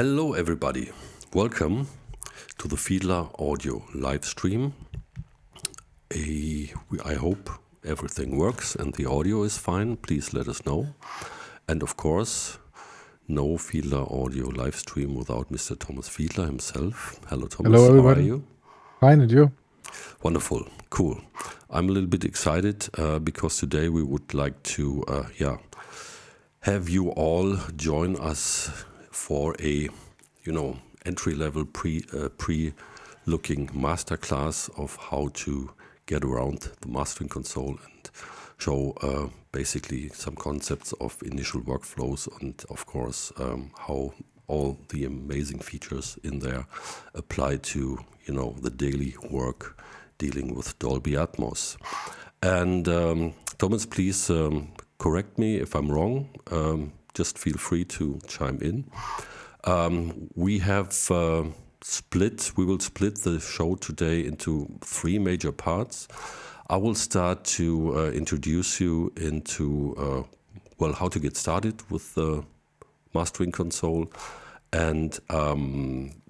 Hello everybody, welcome to the Fiedler audio live stream. I hope everything works and the audio is fine. Please let us know. And of course, no Fiedler audio live stream without Mr. Thomas Fiedler himself. Hello Thomas, Hello everybody. How are you? Fine, and you? Wonderful, cool. I'm a little bit excited because today we would like to have you all join us for a entry-level pre-looking masterclass of how to get around the mastering console and show basically some concepts of initial workflows and of course how all the amazing features in there apply to the daily work dealing with Dolby Atmos. And Thomas, please correct me if I'm wrong. Just feel free to chime in. We will split the show today into three major parts. I will start to introduce you into how to get started with the mastering console, and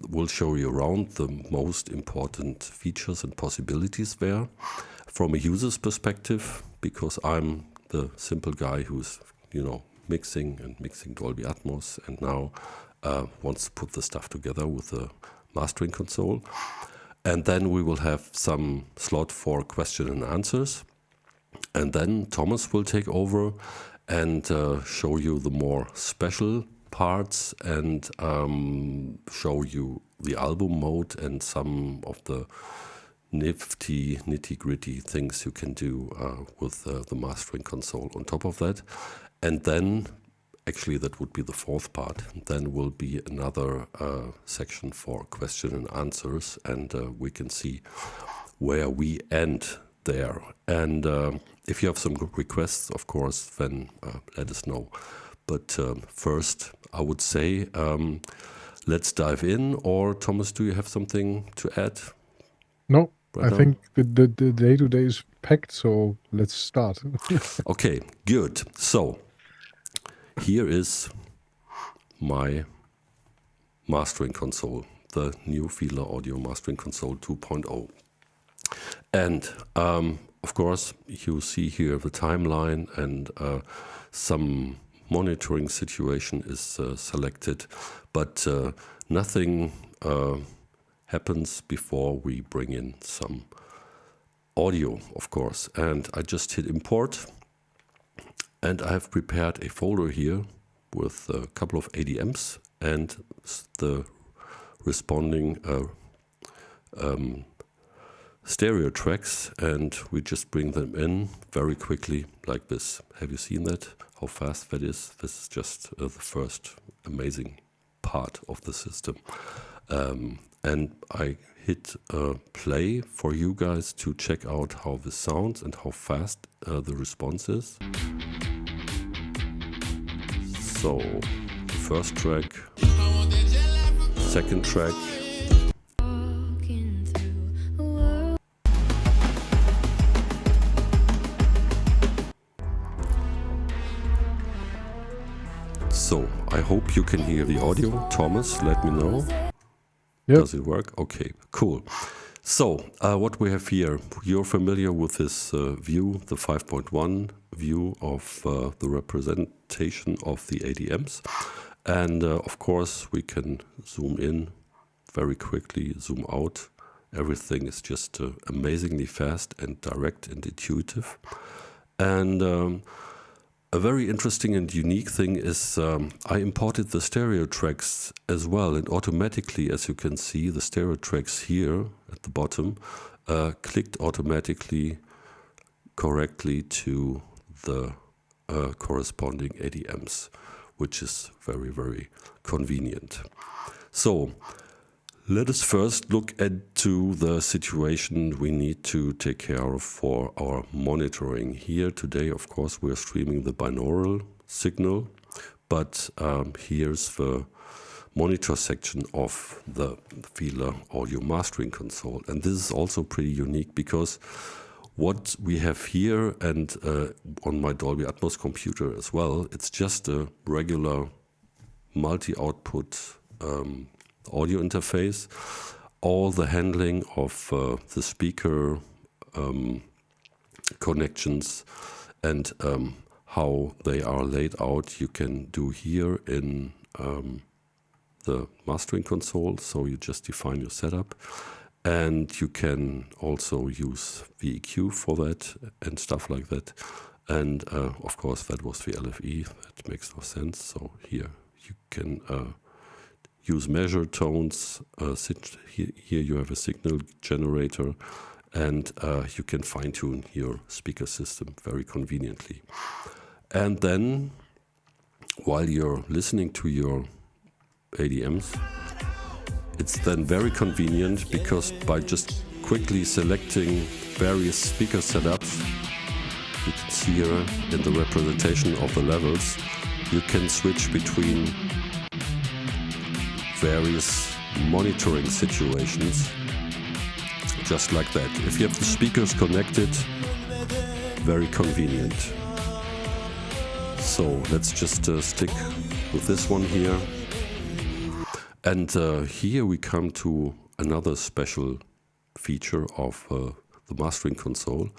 we'll show you around the most important features and possibilities there from a user's perspective, because I'm the simple guy who's mixing Dolby Atmos and now wants to put the stuff together with the mastering console. And then we will have some slot for question and answers. And then Thomas will take over and show you the more special parts and show you the album mode and some of the nitty-gritty things you can do with the mastering console on top of that. And then, actually that would be the fourth part, then will be another section for question and answers, and we can see where we end there. And if you have some good requests, of course, then let us know. But first, I would say, let's dive in. Or Thomas, do you have something to add? No, I think the day-to-day is packed, so let's start. Okay, good. So here is my mastering console, the new Fiedler Audio Mastering Console 2.0. And of course, you see here the timeline, and some monitoring situation is selected, but nothing happens before we bring in some audio, of course. And I just hit import. And I have prepared a folder here with a couple of ADMs and the responding stereo tracks, and we just bring them in very quickly like this. Have you seen that? How fast that is? This is just the first amazing part of the system. And I hit play for you guys to check out how this sounds and how fast the response is. So, first track, second track. So, I hope you can hear the audio. Thomas, let me know. Yep. Does it work? Okay, cool. So, what we have here, you're familiar with this view, the 5.1 view of the representation of the ADMs. And of course, we can zoom in very quickly, zoom out. Everything is just amazingly fast and direct and intuitive. And a very interesting and unique thing is I imported the stereo tracks as well, and automatically, as you can see, the stereo tracks here at the bottom clicked automatically correctly to the corresponding ADMs, which is very, very convenient. So let us first look into the situation we need to take care of for our monitoring. Here today, of course, we're streaming the binaural signal, but here's the monitor section of the Fiedler Audio Mastering Console. And this is also pretty unique because what we have here and on my Dolby Atmos computer as well, it's just a regular multi-output audio interface, all the handling of the speaker connections and how they are laid out, you can do here in the mastering console. So you just define your setup, and you can also use VEQ for that and stuff like that. And of course, that was the LFE. That makes no sense. So here you can use measure tones. Here you have a signal generator, and you can fine-tune your speaker system very conveniently. And then, while you're listening to your ADMs, it's then very convenient, because by just quickly selecting various speaker setups, you can see here in the representation of the levels, you can switch between various monitoring situations, just like that. If you have the speakers connected, very convenient. So let's just stick with this one here. And here we come to another special feature of the mastering console,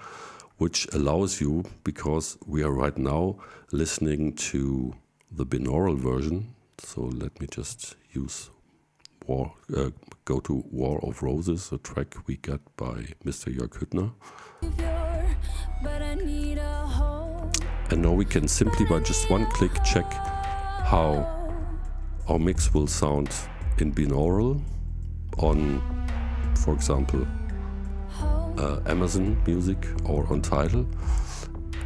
which allows you, because we are right now listening to the binaural version. So let me just use go to War of Roses, a track we got by Mr. Jörg Hüttner. And now we can simply, by just one click, check how our mix will sound in binaural on, for example, Amazon Music or on Tidal,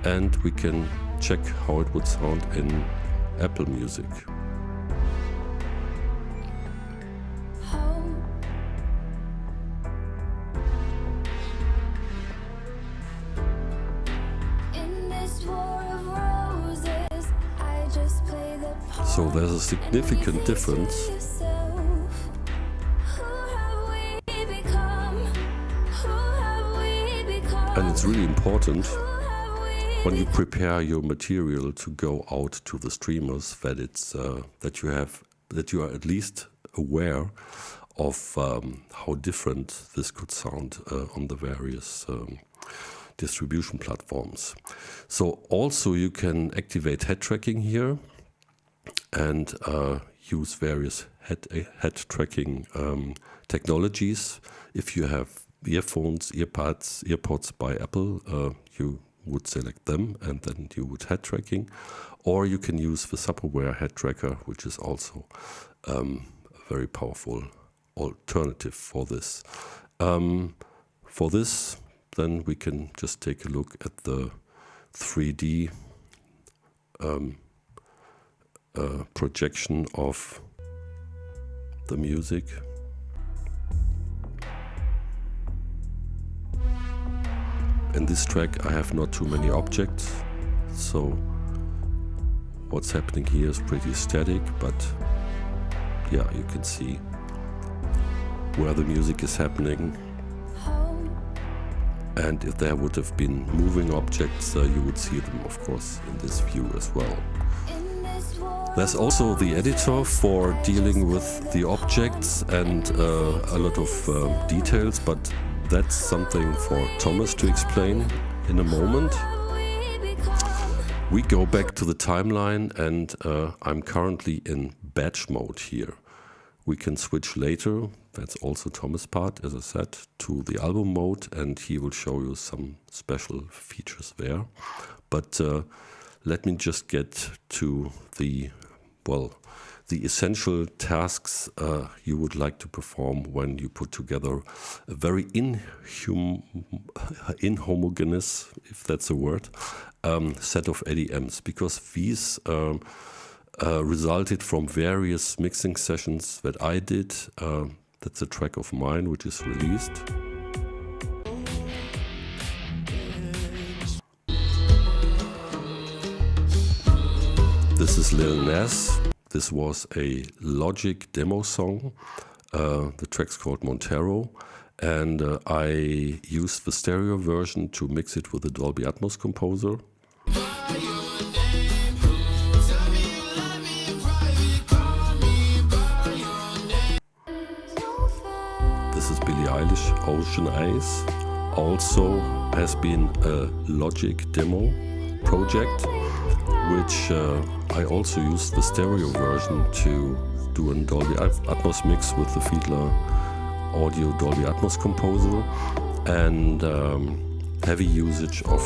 and we can check how it would sound in Apple Music. So there's a significant difference. And it's really important when you prepare your material to go out to the streamers that it's that you are at least aware of how different this could sound on the various distribution platforms. So also you can activate head tracking here and use various head tracking technologies. If you have earphones, earpods by Apple, you would select them and then you would head tracking. Or you can use the Subaware head tracker, which is also a very powerful alternative for this. For this, then we can just take a look at the 3D projection of the music. In this track I have not too many objects, so what's happening here is pretty static, but yeah, you can see where the music is happening. And if there would have been moving objects, you would see them, of course, in this view as well. There's also the editor for dealing with the objects and a lot of details, but that's something for Thomas to explain in a moment. We go back to the timeline, and I'm currently in batch mode here. We can switch later, that's also Thomas' part, as I said, to the album mode, and he will show you some special features there. But let me just get to the essential tasks you would like to perform when you put together a very inhomogeneous, if that's a word, set of ADMs, because these resulted from various mixing sessions that I did. That's a track of mine which is released. This is Lil Nas. This was a Logic demo song. The track's called Montero, and I used the stereo version to mix it with the Dolby Atmos composer. Billie Eilish, Ocean Eyes. Also has been a Logic demo project, which I also used the stereo version to do a Dolby Atmos mix with the Fiedler Audio Dolby Atmos Composer, and heavy usage of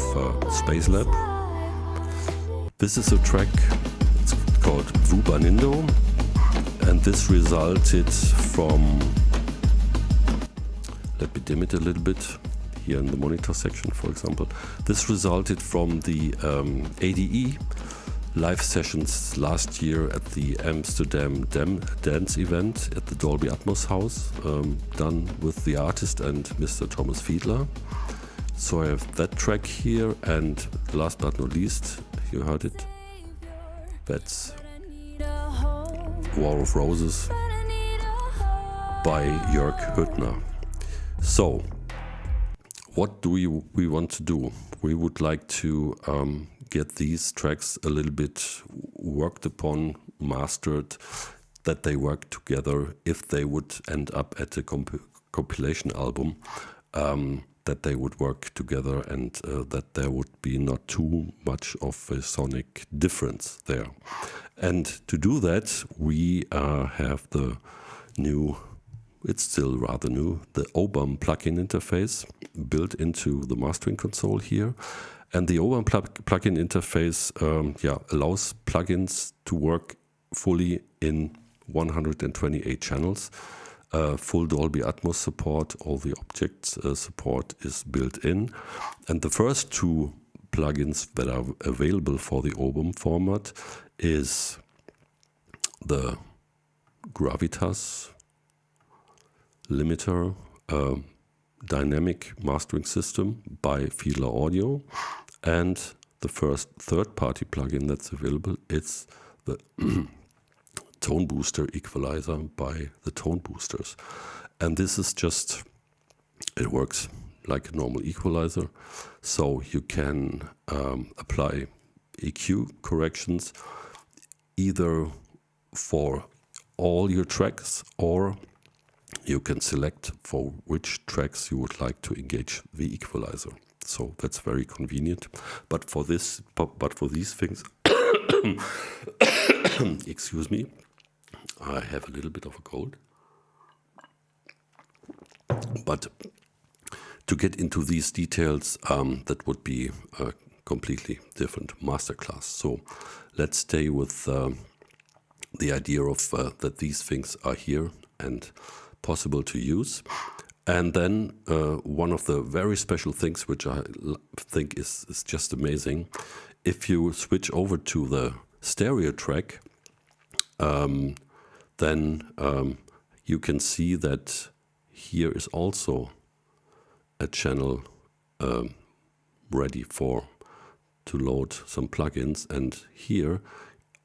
Spatial. This is a track, it's called Vubanindo, and this resulted from, let me dim it a little bit, here in the monitor section for example. This resulted from the ADE live sessions last year at the Amsterdam dance event at the Dolby Atmos house, done with the artist and Mr. Thomas Fiedler. So I have that track here, and last but not least, you heard it, that's War of Roses by Jörg Hüttner. So what do we want to do? We would like to get these tracks a little bit worked upon, mastered, that they work together if they would end up at a compilation album, that they would work together, and that there would be not too much of a sonic difference there. And to do that, we have the new, it's still rather new, the OBAM plugin interface built into the mastering console here. And the OBAM plugin interface allows plugins to work fully in 128 channels. Full Dolby Atmos support, all the objects support is built in. And the first two plugins that are available for the OBAM format is the Gravitas limiter dynamic mastering system by Fiedler Audio, and the first third-party plugin that's available, it's the tone booster equalizer by the Tone Boosters. And this is just, it works like a normal equalizer, so you can apply EQ corrections either for all your tracks, or you can select for which tracks you would like to engage the equalizer. So that's very convenient. But for these things, excuse me, I have a little bit of a cold. But to get into these details, that would be a completely different masterclass. So let's stay with the idea of that these things are here and possible to use. And then one of the very special things which I think is just amazing, if you switch over to the stereo track, then you can see that here is also a channel ready to load some plugins, and here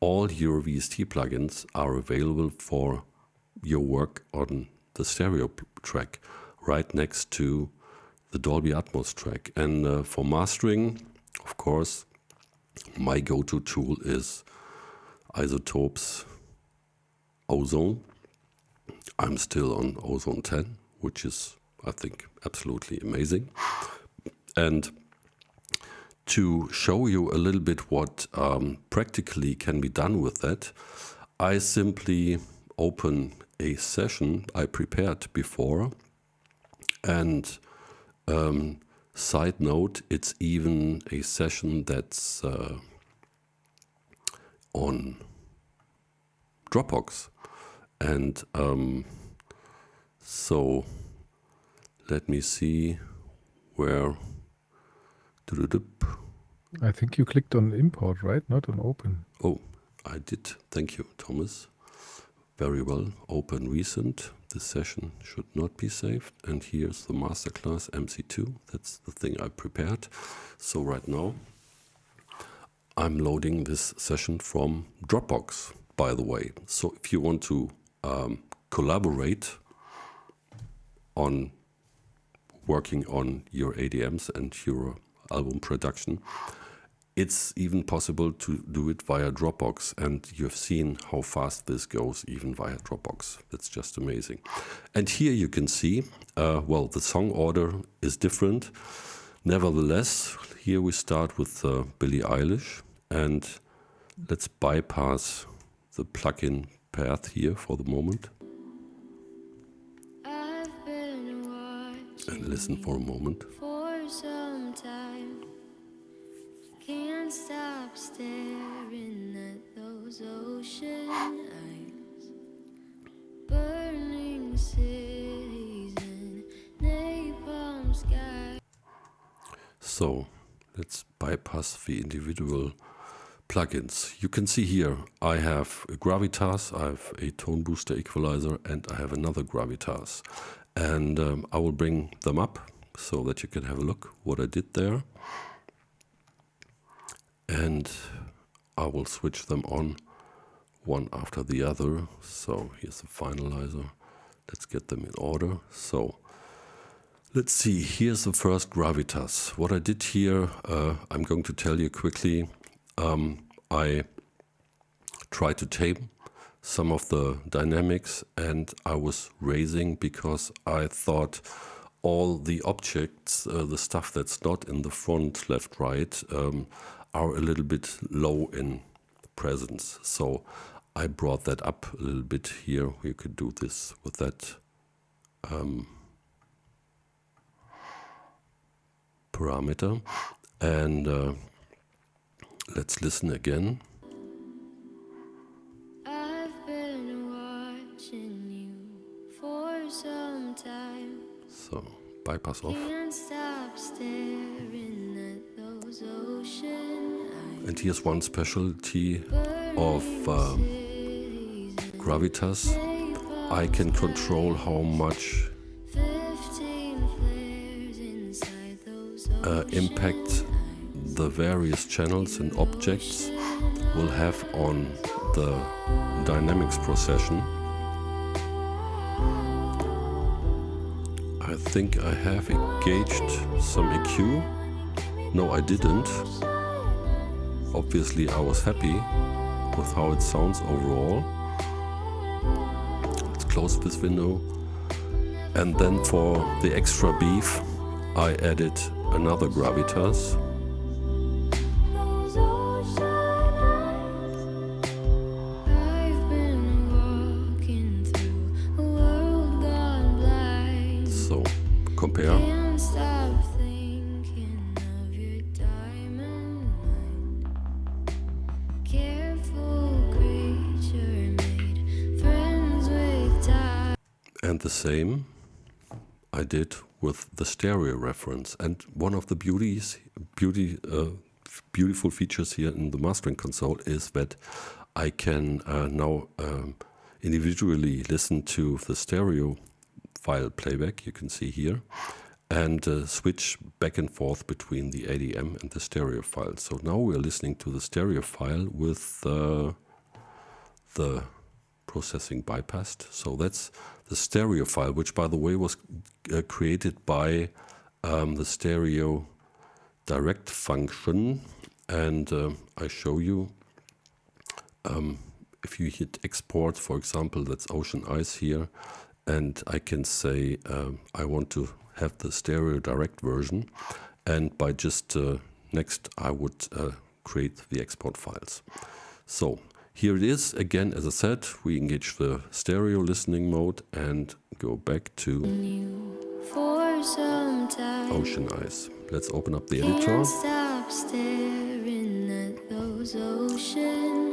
all your VST plugins are available for your work on the stereo track, right next to the Dolby Atmos track. And for mastering, of course, my go-to tool is Isotope's Ozone. I'm still on Ozone 10, which is, I think, absolutely amazing. And to show you a little bit what practically can be done with that, I simply open a session I prepared before, and side note, it's even a session that's on Dropbox. And so let me see where. I think you clicked on import, right? Not on open. Oh, I did. Thank you, Thomas. Very well. Open recent. This session should not be saved. And here's the masterclass MC2. That's the thing I prepared. So right now, I'm loading this session from Dropbox, by the way. So if you want to collaborate on working on your ADMs and your album production, it's even possible to do it via Dropbox, and you've seen how fast this goes even via Dropbox. That's just amazing. And here you can see, well, the song order is different. Nevertheless, here we start with Billie Eilish, and let's bypass the plugin path here for the moment. And listen for a moment. For some time, can't stop staring at those ocean eyes, burning cities and napalm skies. So let's bypass the individual plugins. You can see here I have a Gravitas, I have a tone booster equalizer, and I have another Gravitas. And I will bring them up so that you can have a look what I did there. And I will switch them on one after the other. So here's the finalizer. Let's get them in order. So let's see, here's the first Gravitas. What I did here, I'm going to tell you quickly. I tried to tame some of the dynamics, and I was raising because I thought all the objects, the stuff that's not in the front, left, right, are a little bit low in presence. So I brought that up a little bit here. You could do this with that parameter. And let's listen again. So bypass off. And here's one specialty of Gravitas. I can control how much impact the various channels and objects will have on the dynamics procession. I think I have engaged some EQ. No, I didn't. Obviously, I was happy with how it sounds overall. Let's close this window. And then for the extra beef, I added another Gravitas. So, compare. And the same I did with the stereo reference. And one of the beautiful features here in the mastering console is that I can now individually listen to the stereo file playback, you can see here, and switch back and forth between the ADM and the stereo file. So now we're listening to the stereo file with the processing bypassed. So that's the stereo file, which by the way was created by the stereo direct function. And I show you, if you hit export, for example, that's Ocean Eyes here, and I can say I want to have the stereo direct version, and by just next I would create the export files. So here it is again. As I said, we engage the stereo listening mode and go back to Ocean Eyes. Let's open up the editor.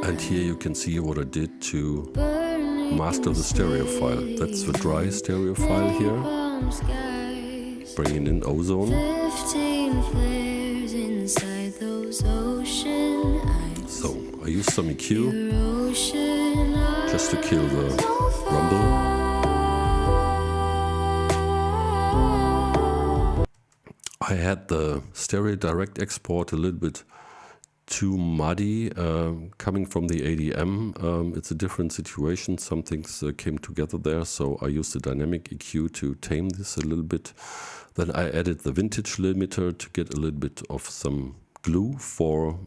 And here you can see what I did to master the stereo file. That's the dry stereo file here. Bringing in ozone. So I used some EQ just to kill the rumble. I had the stereo direct export a little bit too muddy coming from the ADM. It's a different situation. Some things came together there, so I used the dynamic EQ to tame this a little bit. Then I added the vintage limiter to get a little bit of some glue for,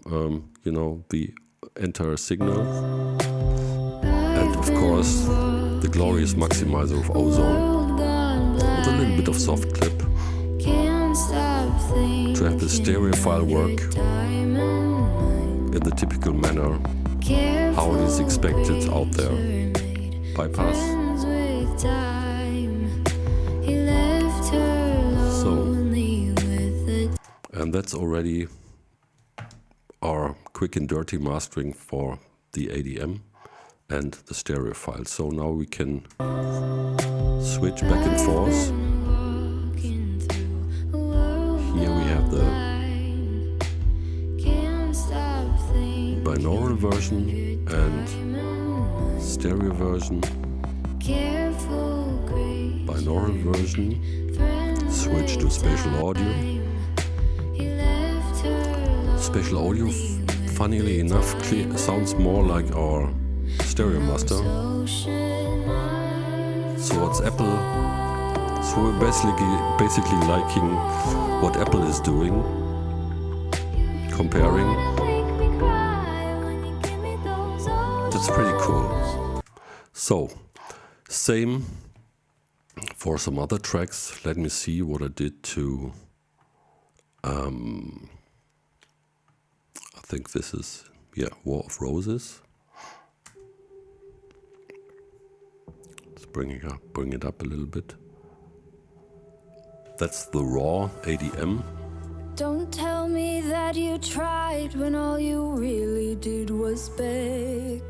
you know, the entire signal. And of course, the glorious maximizer of ozone with a little bit of soft clip to have the stereo file work in the typical manner, how it is expected out there. Bypass. So, and that's already our quick and dirty mastering for the ADM and the stereo file. So now we can switch back and forth. Here we have the binaural version and stereo version. Binaural version. Switch to spatial audio. Spatial audio, funnily enough, sounds more like our stereo master. So what's Apple? So we're basically liking what Apple is doing, comparing. That's pretty cool. So, same for some other tracks. Let me see what I did to. I think this is, yeah, War of Roses. Let's bring it up a little bit. That's the raw ADM. Don't tell me that you tried when all you really did was beg.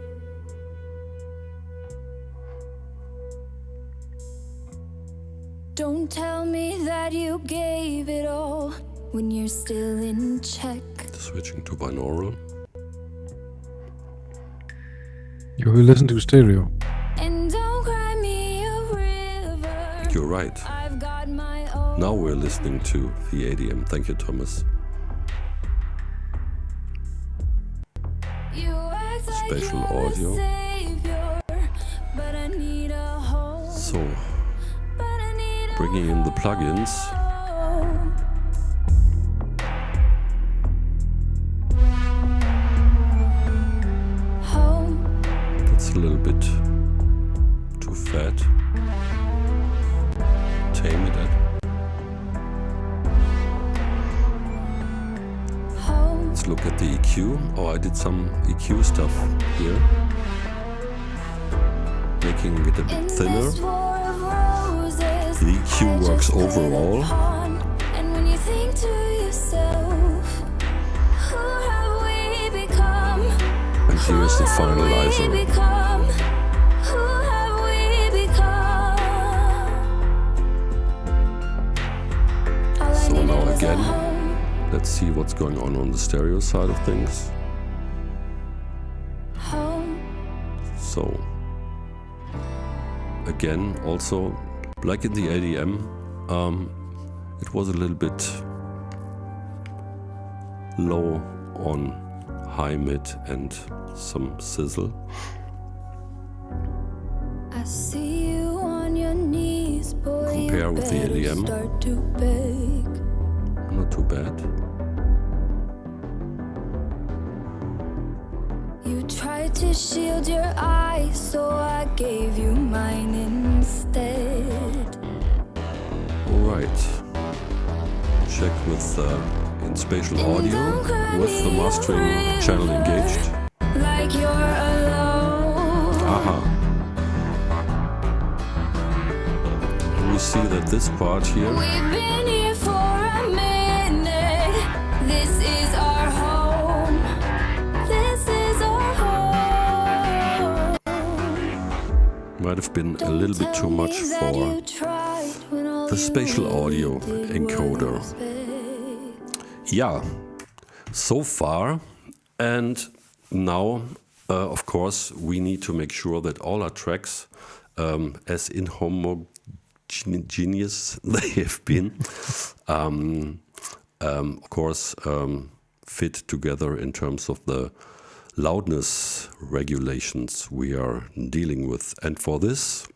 Don't tell me that you gave it all when you're still in check. Switching to binaural. You will listen to stereo. And don't cry me a river. You're right. I've got my own. Now we're listening to the ADM. Thank you, Thomas. You act like Spatial you're the audio. savior, but I need a home. So, But I need a bringing in the plugins. home. Home. That's a little bit too fat. Tame it at. Home. Let's look at the EQ. Oh, I did some EQ stuff here. Making it a bit In thinner. this war of roses, The EQ works overall. And when you think to yourself, who have we become? And here's the Who have we finalizer. become? Who have we become? All I So needed now was a again. home. Let's see what's going on the stereo side of things. Home. So, again, also, like in the ADM, it was a little bit low on high, mid, and some sizzle. I see you on your knees, boy. Compare with the ADM. Start to beg. Not too bad. You tried to shield your eyes, so I gave you mine instead. Alright. Check with in spatial audio with the mastering channel engaged. Like you're alone. Aha. We see that this part here. We've been here for a minute. This is our home. This is our home. Might have been a little bit too much for the spatial audio encoder. Yeah, so far, and now, of course, we need to make sure that all our tracks, as inhomogeneous they have been, of course, fit together in terms of the loudness regulations we are dealing with. And for this,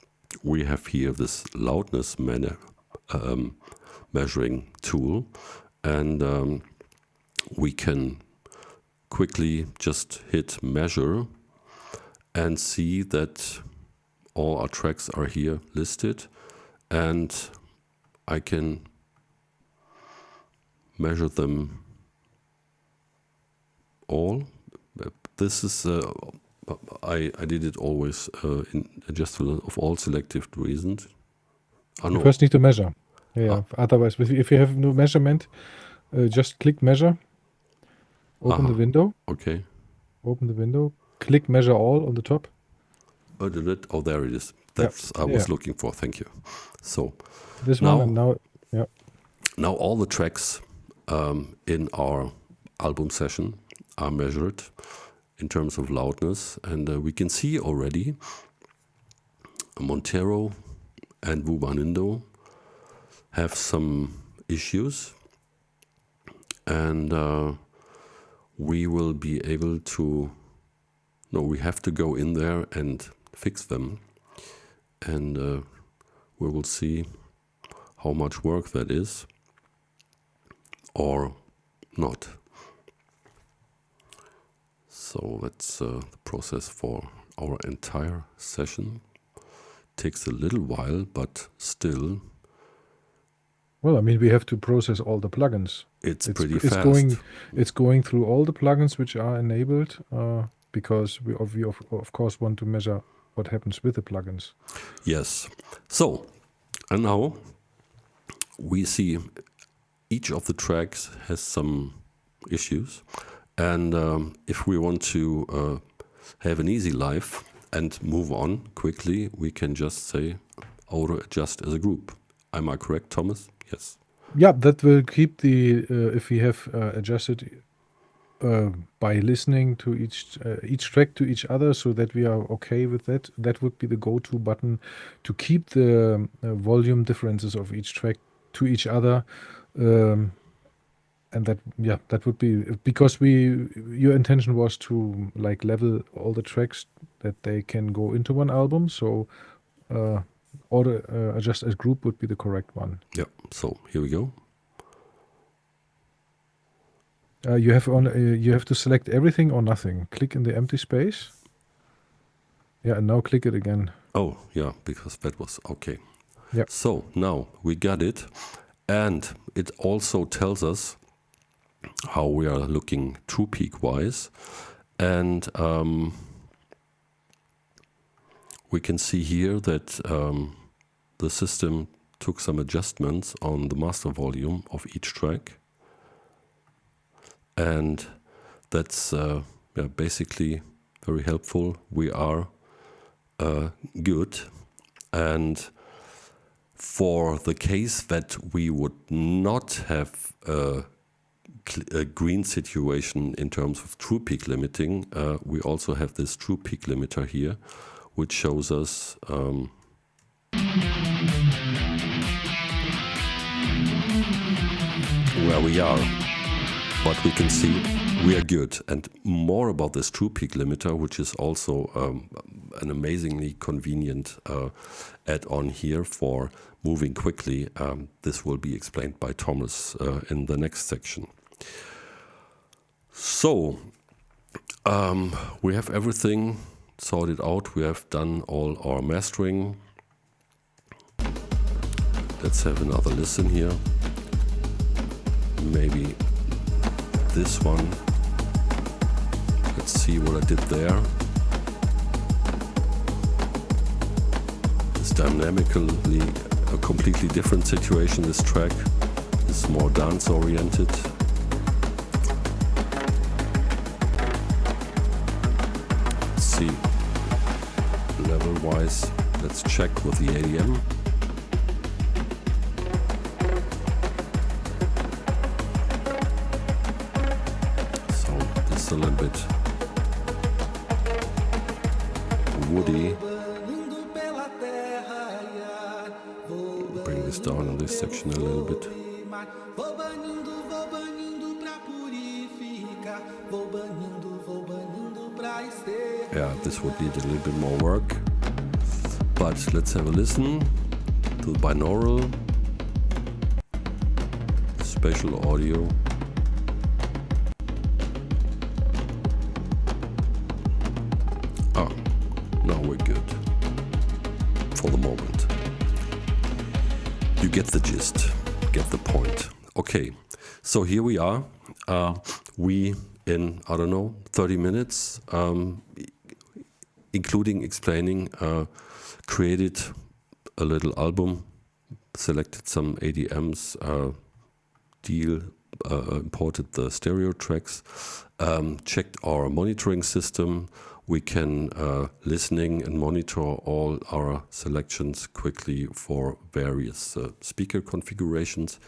we have here this loudness measuring tool. And we can quickly just hit measure and see that all our tracks are here listed, and I can measure them all. This is I did it always just of all selective reasons. You first need to measure. Yeah. Otherwise, if you have no measurement, just click measure. Open the window. Okay. Open the window. Click measure all on the top. Oh, there it is. That's I was looking for. Thank you. So this now, one and now, yeah. Now all the tracks in our album session are measured in terms of loudness, and we can see already Montero and Wubanindo have some issues, and we will be able to, we have to go in there and fix them, and we will see how much work that is or not. So that's the process for our entire session. Takes a little while, but still. Well, I mean, we have to process all the plugins. It's pretty fast. It's going through all the plugins which are enabled because we of course want to measure what happens with the plugins. Yes. So, and now we see each of the tracks has some issues, and if we want to have an easy life and move on quickly, we can just say auto adjust as a group. Am I correct, Thomas? Yes. Yeah, that will keep the if we have adjusted by listening to each track to each other, so that we are okay with that. That would be the go-to button to keep the volume differences of each track to each other, and that would be because your intention was to like level all the tracks that they can go into one album. So auto adjust as group would be the correct one. Yeah. So here we go. You have to select everything or nothing. Click in the empty space. Yeah, and now click it again. Oh, yeah, because that was okay. Yeah. So now we got it, and it also tells us how we are looking true peak wise, and we can see here that the system took some adjustments on the master volume of each track. And that's basically very helpful. We are good. And for the case that we would not have a green situation in terms of true peak limiting, we also have this true peak limiter here, which shows us where we are. But we can see we are good. And more about this true peak limiter, which is also an amazingly convenient add-on here for moving quickly. This will be explained by Thomas in the next section. So we have everything sorted out. We have done all our mastering. Let's have another listen here. Maybe this one. Let's see what I did there. It's dynamically a completely different situation. This track is more dance oriented. Let's see. Level wise, let's check with the ADM. A little bit woody. Bring this down in this section a little bit. Yeah, this would need a little bit more work, but let's have a listen to the binaural spatial audio. Now we're good for the moment. You get the gist, get the point. Okay, so here we are. We, in, 30 minutes, including explaining, created a little album, selected some ADMs, imported the stereo tracks, checked our monitoring system. We can listening and monitor all our selections quickly for various speaker configurations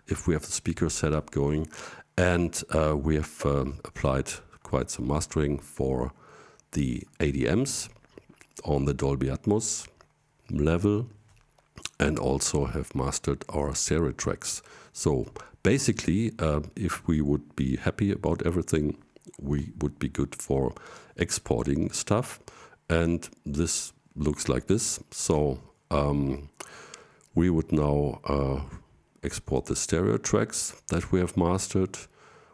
if we have the speaker setup going. And we have applied quite some mastering for the ADMs on the Dolby Atmos level, and also have mastered our stereo tracks. So basically, if we would be happy about everything, we would be good for exporting stuff. And this looks like this. So we would now export the stereo tracks that we have mastered.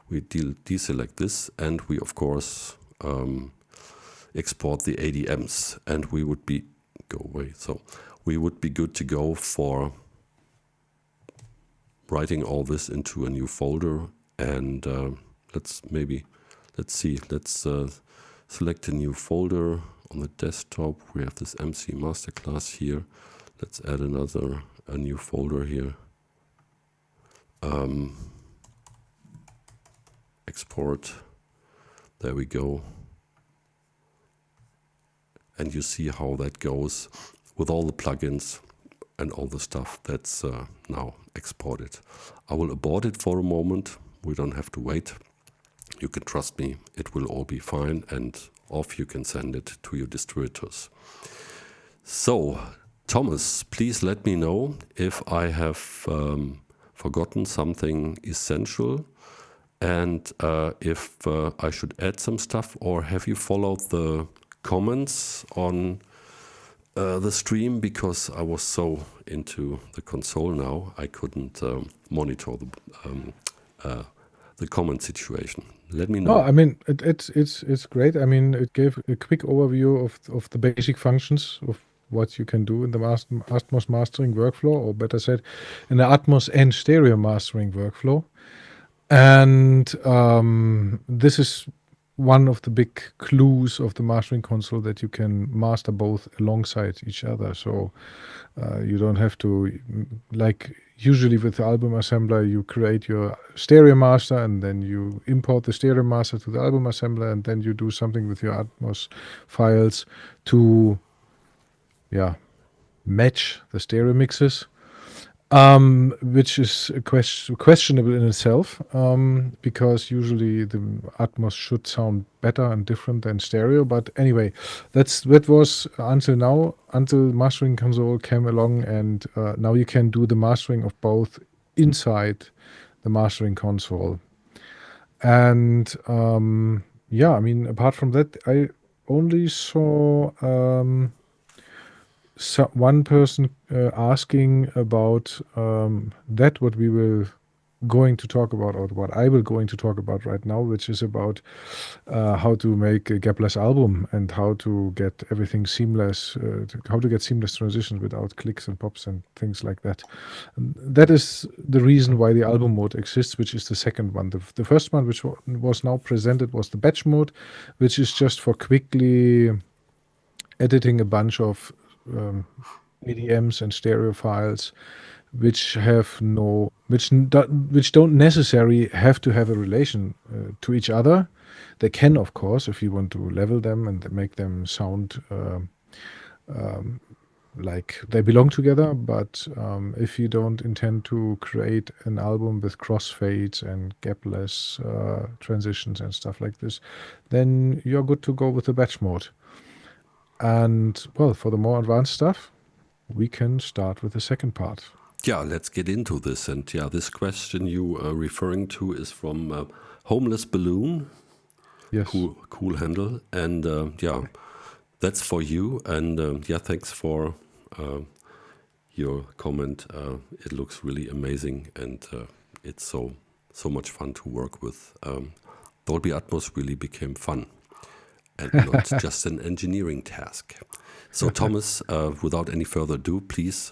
We deselect this, and we of course export the ADMs, and we would be So we would be good to go for writing all this into a new folder. And let's select a new folder on the desktop. We have this MC Masterclass here. Let's add a new folder here. Export. There we go. And you see how that goes with all the plugins and all the stuff that's now exported. I will abort it for a moment. We don't have to wait. You can trust me, it will all be fine, and off you can send it to your distributors. So, Thomas, please let me know if I have forgotten something essential, and if I should add some stuff, or have you followed the comments on the stream, because I was so into the console now I couldn't monitor the comment situation. Let me know. No, I mean it's great. I mean, it gave a quick overview of the basic functions of what you can do in the Atmos mastering workflow, or better said, in the Atmos and stereo mastering workflow. And this is one of the big clues of the mastering console, that you can master both alongside each other. So you don't have to, like usually with the album assembler, you create your stereo master and then you import the stereo master to the album assembler, and then you do something with your Atmos files to match the stereo mixes. Which is questionable in itself, because usually the Atmos should sound better and different than stereo. But anyway, that was until now, until mastering console came along, and now you can do the mastering of both inside the mastering console. And I mean, apart from that, I only saw one person asking about that, what we will going to talk about, or what I will going to talk about right now, which is about how to make a gapless album and how to get everything seamless, how to get seamless transitions without clicks and pops and things like that. And that is the reason why the album mode exists, which is the second one. The first one, which was now presented, was the batch mode, which is just for quickly editing a bunch of ADMs and stereo files, which don't necessarily have to have a relation to each other. They can, of course, if you want to level them and make them sound like they belong together. But if you don't intend to create an album with crossfades and gapless transitions and stuff like this, then you're good to go with the batch mode. And well, for the more advanced stuff, we can start with the second part. Yeah, let's get into this. And yeah, this question you are referring to is from Homeless Balloon. Yes. Cool handle. And yeah, that's for you. And yeah, thanks for your comment. It looks really amazing, and it's so much fun to work with. Dolby Atmos really became fun. and not just an engineering task. So Thomas, without any further ado, please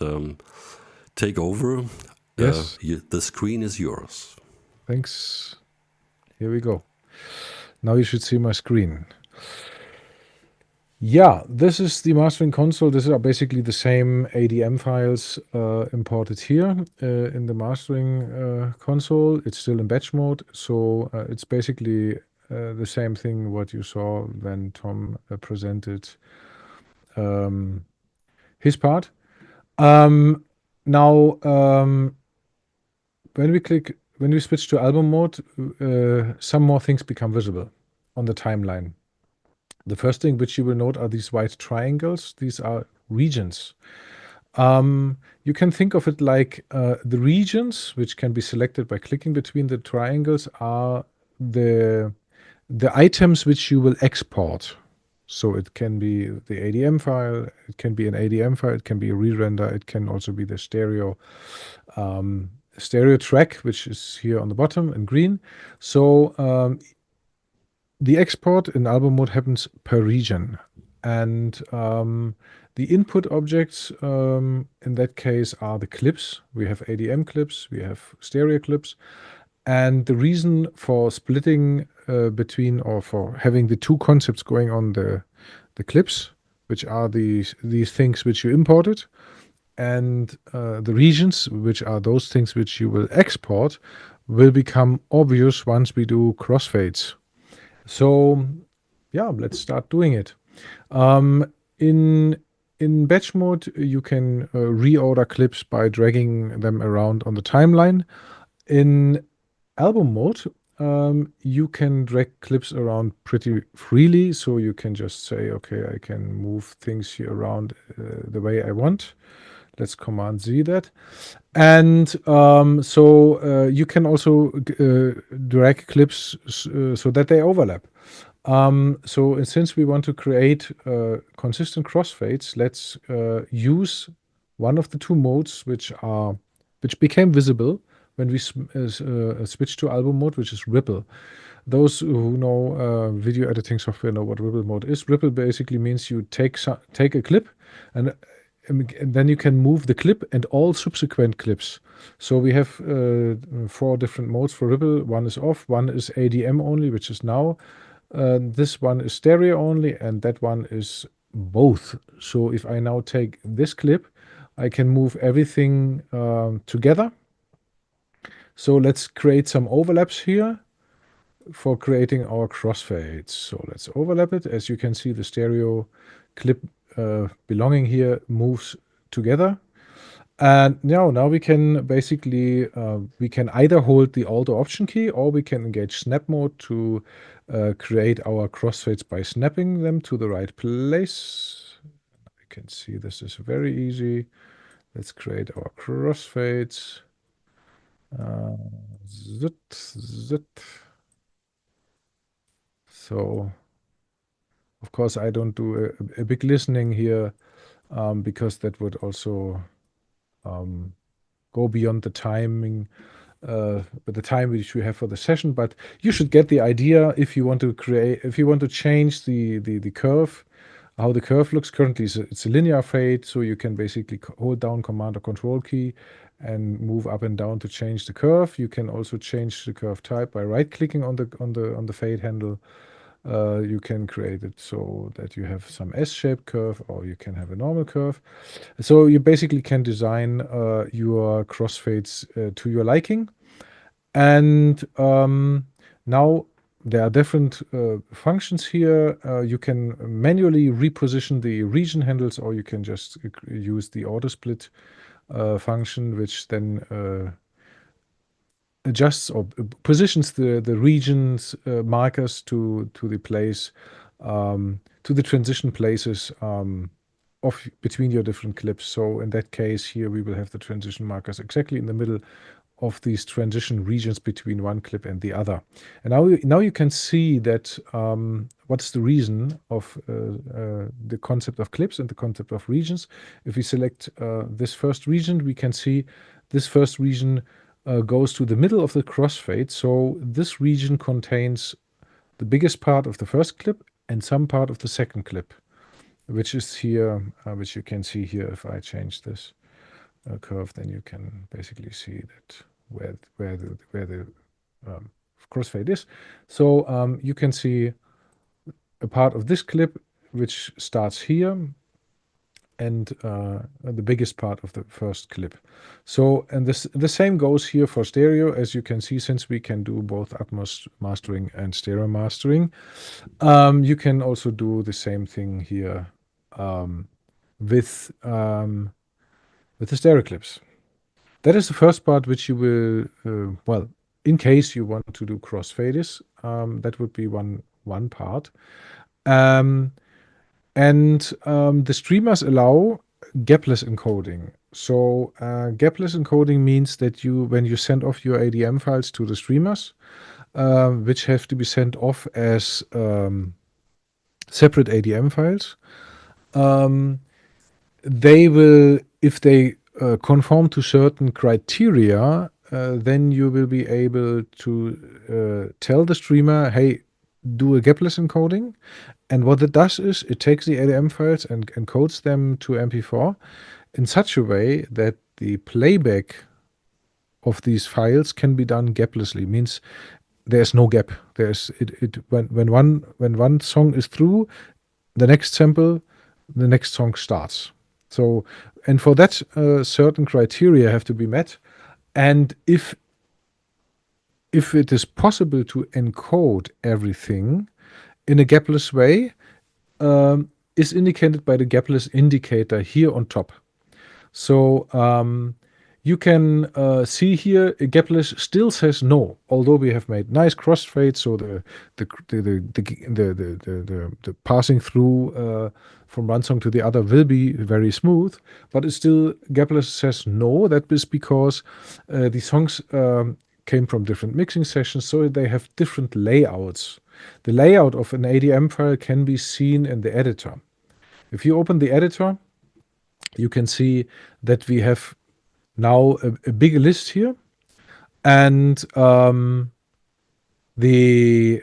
take over. Yes. The screen is yours. Thanks. Here we go. Now you should see my screen. Yeah, this is the mastering console. These are basically the same ADM files imported here in the mastering console. It's still in batch mode, so it's basically the same thing what you saw when Tom presented his part. Now, when we switch to album mode, some more things become visible on the timeline. The first thing which you will note are these white triangles. These are regions. You can think of it like the regions, which can be selected by clicking between the triangles, are the items which you will export. So it can be the ADM file, it can be an ADM file, it can be a re-render, it can also be the stereo track, which is here on the bottom in green. So the export in album mode happens per region, and the input objects in that case are the clips. We have ADM clips, we have stereo clips, and the reason for splitting between, or for having the two concepts going on, the clips, which are these things which you imported, and the regions, which are those things which you will export, will become obvious once we do crossfades. So yeah, let's start doing it. In batch mode, you can reorder clips by dragging them around on the timeline. In album mode, you can drag clips around pretty freely, so you can just say, okay, I can move things here around the way I want. Let's Command Z that. And so you can also drag clips so that they overlap. So since we want to create consistent crossfades, let's use one of the two modes which became visible when we switch to album mode, which is ripple. Those who know video editing software know what ripple mode is. Ripple basically means you take a clip and then you can move the clip and all subsequent clips. So we have 4 different modes for ripple. One is off, one is ADM only, which is now. This one is stereo only, and that one is both. So if I now take this clip, I can move everything together. So let's create some overlaps here for creating our crossfades. So let's overlap it. As you can see, the stereo clip belonging here moves together. And now we can basically, we can either hold the Alt or Option key, or we can engage snap mode to create our crossfades by snapping them to the right place. You can see this is very easy. Let's create our crossfades. Zit, zit. So, of course, I don't do a big listening here because that would also go beyond the timing, the time which we have for the session. But you should get the idea if you want to change the curve, how the curve looks. Currently, it's a linear fade, so you can basically hold down Command or Control key and move up and down to change the curve. You can also change the curve type by right-clicking on the fade handle. You can create it so that you have some S-shaped curve, or you can have a normal curve. So you basically can design your crossfades to your liking. And now there are different functions here. You can manually reposition the region handles, or you can just use the auto split function, which then adjusts or positions the regions markers to the place, to the transition places of between your different clips. So in that case here, we will have the transition markers exactly in the middle of these transition regions between one clip and the other. And now you can see that what's the reason of the concept of clips and the concept of regions. If we select this first region, we can see this first region goes to the middle of the crossfade. So this region contains the biggest part of the first clip and some part of the second clip, which is here, which you can see here. If I change this curve, then you can basically see that where the crossfade is. So you can see a part of this clip which starts here, and the biggest part of the first clip. So, and the same goes here for stereo, as you can see, since we can do both Atmos mastering and stereo mastering. You can also do the same thing here with the stereo clips. That is the first part which you will, well, in case you want to do crossfades, that would be one part. The streamers allow gapless encoding. So gapless encoding means that when you send off your ADM files to the streamers, which have to be sent off as separate ADM files, they will, if they conform to certain criteria, then you will be able to tell the streamer, hey, do a gapless encoding. And what it does is it takes the ADM files and encodes them to MP4 in such a way that the playback of these files can be done gaplessly. Means there's no gap. When one song is through, the next sample, the next song starts. So, and for that, certain criteria have to be met. And if it is possible to encode everything in a gapless way, is indicated by the gapless indicator here on top. So you can see here gapless still says no, although we have made nice crossfades, so the passing through from one song to the other will be very smooth, but it still gapless says no. That is because the songs came from different mixing sessions, so they have different layouts. The layout of an ADM file can be seen in the editor. If you open the editor, you can see that we have now a bigger list here, and on the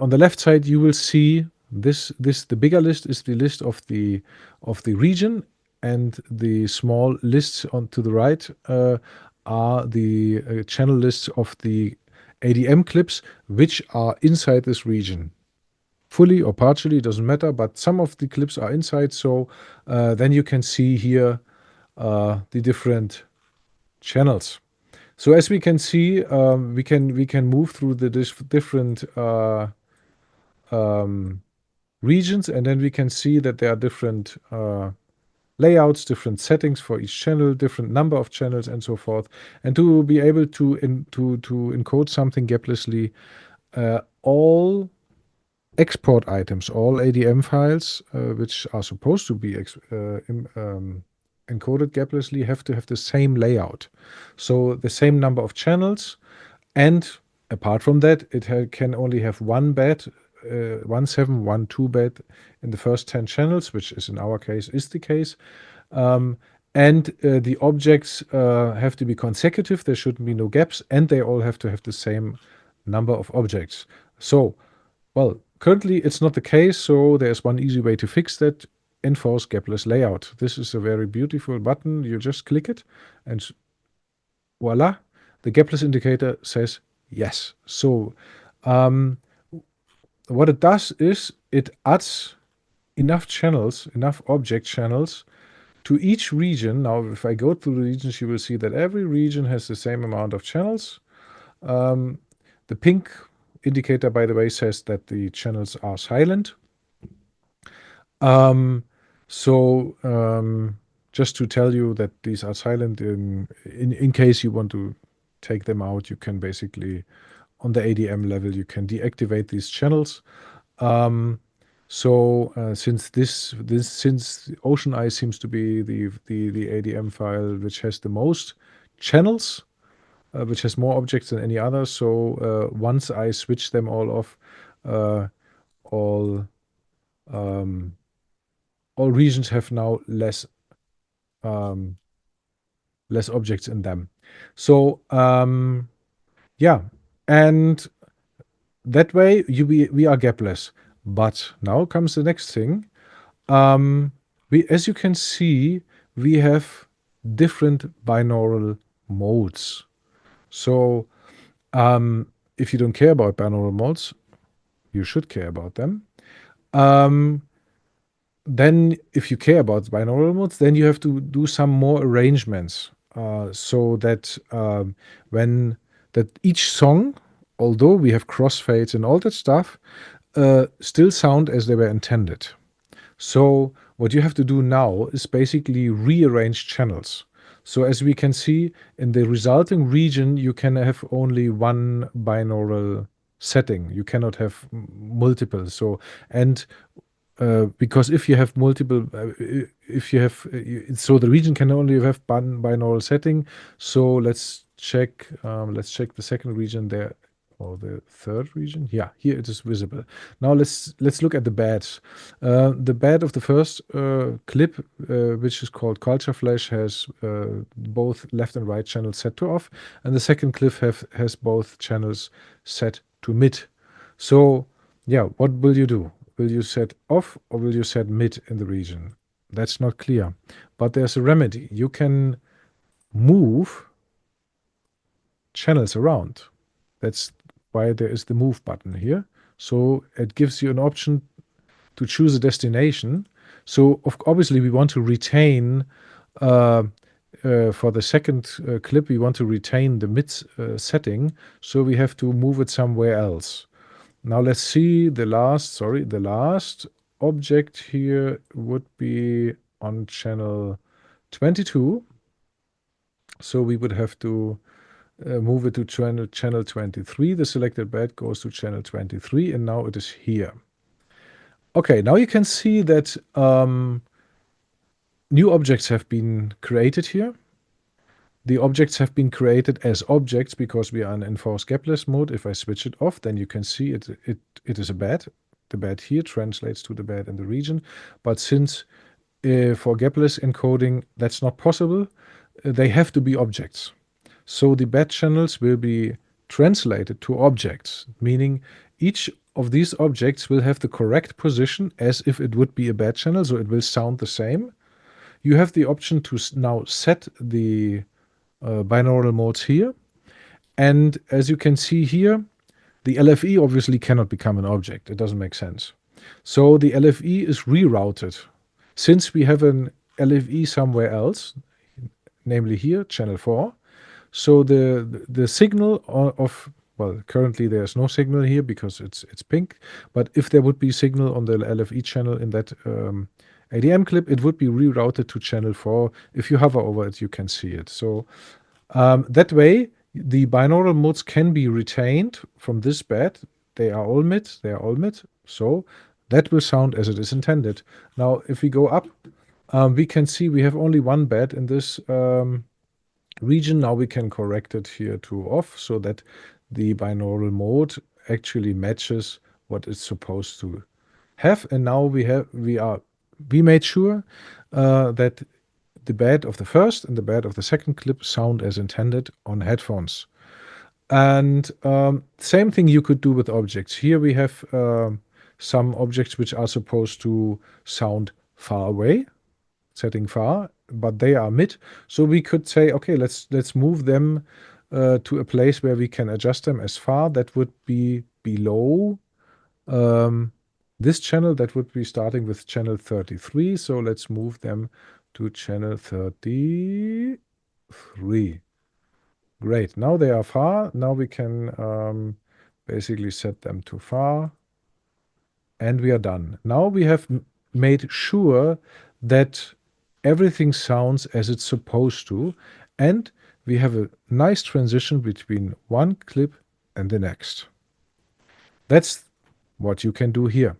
left side you will see this. The bigger list is the list of the region, and the small lists on to the right are the channel lists of the ADM clips which are inside this region. Fully or partially, doesn't matter, but some of the clips are inside, so then you can see here the different channels. So as we can see, we can move through the different regions, and then we can see that there are different layouts, different settings for each channel, different number of channels, and so forth. And to be able to encode something gaplessly, all export items, all ADM files which are supposed to be encoded gaplessly have to have the same layout. So the same number of channels, and apart from that, it can only have one bed, 1712 bed in the first 10 channels, which is in our case is the case. And the objects have to be consecutive. There shouldn't be no gaps, and they all have to have the same number of objects. So, well, currently it's not the case, so there's one easy way to fix that: enforce gapless layout. This is a very beautiful button. You just click it, and voila, the gapless indicator says yes. So what it does is it adds enough channels, enough object channels to each region. Now, if I go through the regions, you will see that every region has the same amount of channels. The pink indicator, by the way, says that the channels are silent. Just to tell you that these are silent, in case you want to take them out, you can basically, on the ADM level, you can deactivate these channels. Since Ocean Eye seems to be the ADM file which has the most channels, which has more objects than any other, so once I switch them all off, all regions have now less objects in them. So yeah, and that way we are gapless. But now comes the next thing. As you can see, we have different binaural modes. So if you don't care about binaural modes, you should care about them. Then if you care about binaural modes, then you have to do some more arrangements so that that each song, although we have crossfades and all that stuff, still sound as they were intended. So what you have to do now is basically rearrange channels. So as we can see in the resulting region, you can have only one binaural setting. You cannot have multiple. So because if you have multiple, so the region can only have one binaural setting. So let's check the second region there, or the third region. Yeah, here it is visible. Now let's look at the beds. The bed of the first clip, which is called Culture Flash, has both left and right channels set to off, and the second clip has both channels set to mid. So yeah, what will you do? Will you set off or will you set mid in the region? That's not clear. But there's a remedy. You can move channels around. That's why there is the move button here. So it gives you an option to choose a destination. So obviously we want to retain, for the second clip, we want to retain the mid setting. So we have to move it somewhere else. Now let's see the last object here would be on channel 22. So we would have to move it to channel 23. The selected bed goes to channel 23, and now it is here. Okay, now you can see that new objects have been created here. The objects have been created as objects because we are in enforce gapless mode. If I switch it off, then you can see it is a bed. The bed here translates to the bed in the region. But since for gapless encoding that's not possible, they have to be objects. So the bed channels will be translated to objects, meaning each of these objects will have the correct position as if it would be a bed channel, so it will sound the same. You have the option to now set the binaural modes here. And as you can see here, the LFE obviously cannot become an object. It doesn't make sense. So the LFE is rerouted. Since we have an LFE somewhere else, namely here, channel 4, so the signal of, well, currently there's no signal here because it's pink, but if there would be signal on the LFE channel in that ADM clip, it would be rerouted to channel 4. If you hover over it, you can see it. So that way, the binaural modes can be retained from this bed. They are all mid. So that will sound as it is intended. Now, if we go up, we can see we have only one bed in this region. Now we can correct it here to off so that the binaural mode actually matches what it's supposed to have. And now we made sure that the bed of the first and the bed of the second clip sound as intended on headphones. And same thing you could do with objects. Here we have some objects which are supposed to sound far away, setting far, but they are mid. So we could say, okay, let's move them to a place where we can adjust them as far. That would be below this channel. That would be starting with channel 33. So let's move them to channel 33. Great. Now they are far. Now we can basically set them to far. And we are done. Now we have made sure that everything sounds as it's supposed to. And we have a nice transition between one clip and the next. That's what you can do here.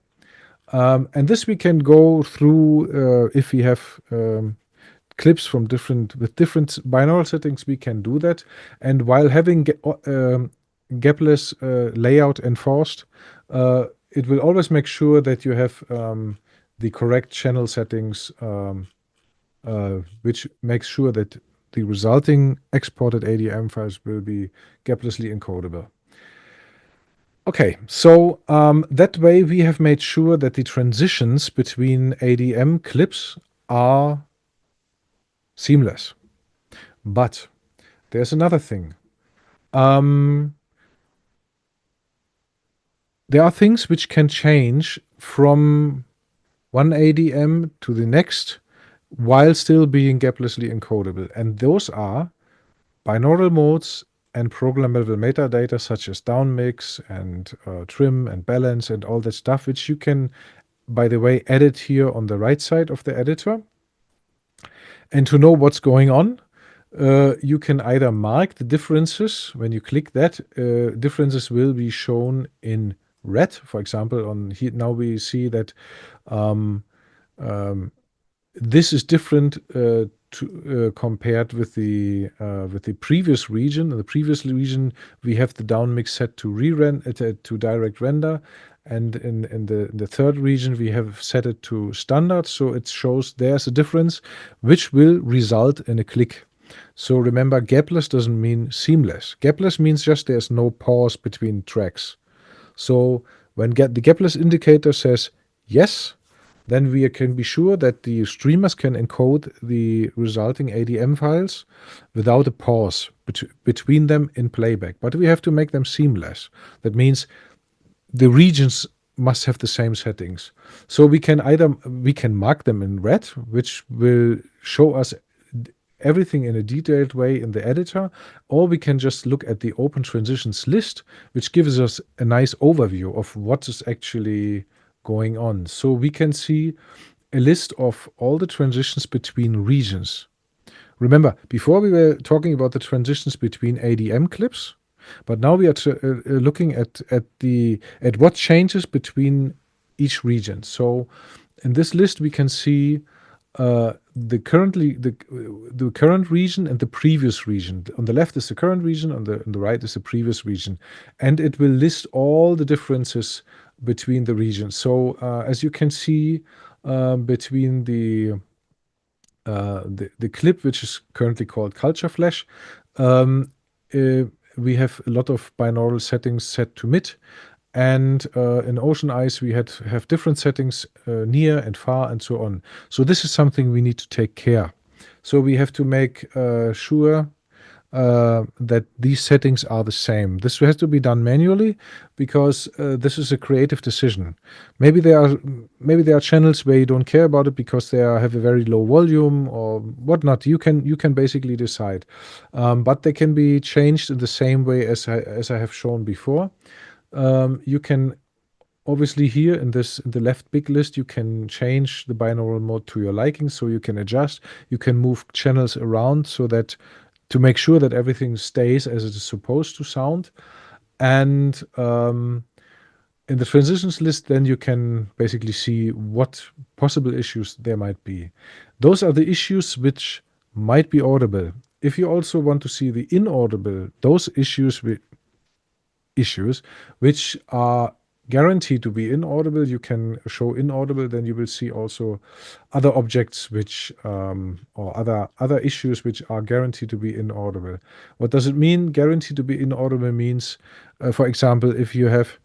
And this we can go through if we have clips from different binaural settings, we can do that. And while having gapless layout enforced, it will always make sure that you have the correct channel settings, which makes sure that the resulting exported ADM files will be gaplessly encodable. Okay, so that way we have made sure that the transitions between ADM clips are seamless. But there's another thing. There are things which can change from one ADM to the next while still being gaplessly encodable. And those are binaural modes and program level metadata such as downmix and trim and balance and all that stuff, which you can, by the way, edit here on the right side of the editor. And to know what's going on, you can either mark the differences. When you click that, differences will be shown in red. For example, on here now we see that this is different compared with the previous region. In the previous region, we have the downmix set to to direct render, and in the third region we have set it to standard. So it shows there's a difference, which will result in a click. So remember, gapless doesn't mean seamless. Gapless means just there's no pause between tracks. So when the gapless indicator says yes, then we can be sure that the streamers can encode the resulting ADM files without a pause between them in playback. But we have to make them seamless. That means the regions must have the same settings. So we can mark them in red, which will show us everything in a detailed way in the editor, or we can just look at the open transitions list, which gives us a nice overview of what is actually going on. So we can see a list of all the transitions between regions. Remember, before we were talking about the transitions between ADM clips, but now we are looking at what changes between each region. So in this list we can see the current region and the previous region. On the left is the current region, on the right is the previous region, and it will list all the differences between the regions. So as you can see, between the clip, which is currently called Culture Flash, we have a lot of binaural settings set to mid, and in Ocean Eyes we have different settings, near and far and so on. So this is something we need to take care. So we have to make sure that these settings are the same. This has to be done manually because this is a creative decision. Maybe there are channels where you don't care about it because they have a very low volume or whatnot. You can basically decide, but they can be changed in the same way as I have shown before. You can obviously here in the left big list, you can change the binaural mode to your liking, so you can adjust. You can move channels around so that to make sure that everything stays as it is supposed to sound. And in the transitions list, then you can basically see what possible issues there might be. Those are the issues which might be audible. If you also want to see the inaudible, those issues which are guaranteed to be inaudible, you can show inaudible. Then you will see also other objects which or other issues which are guaranteed to be inaudible. What does it mean? Guaranteed to be inaudible means, for example, if you have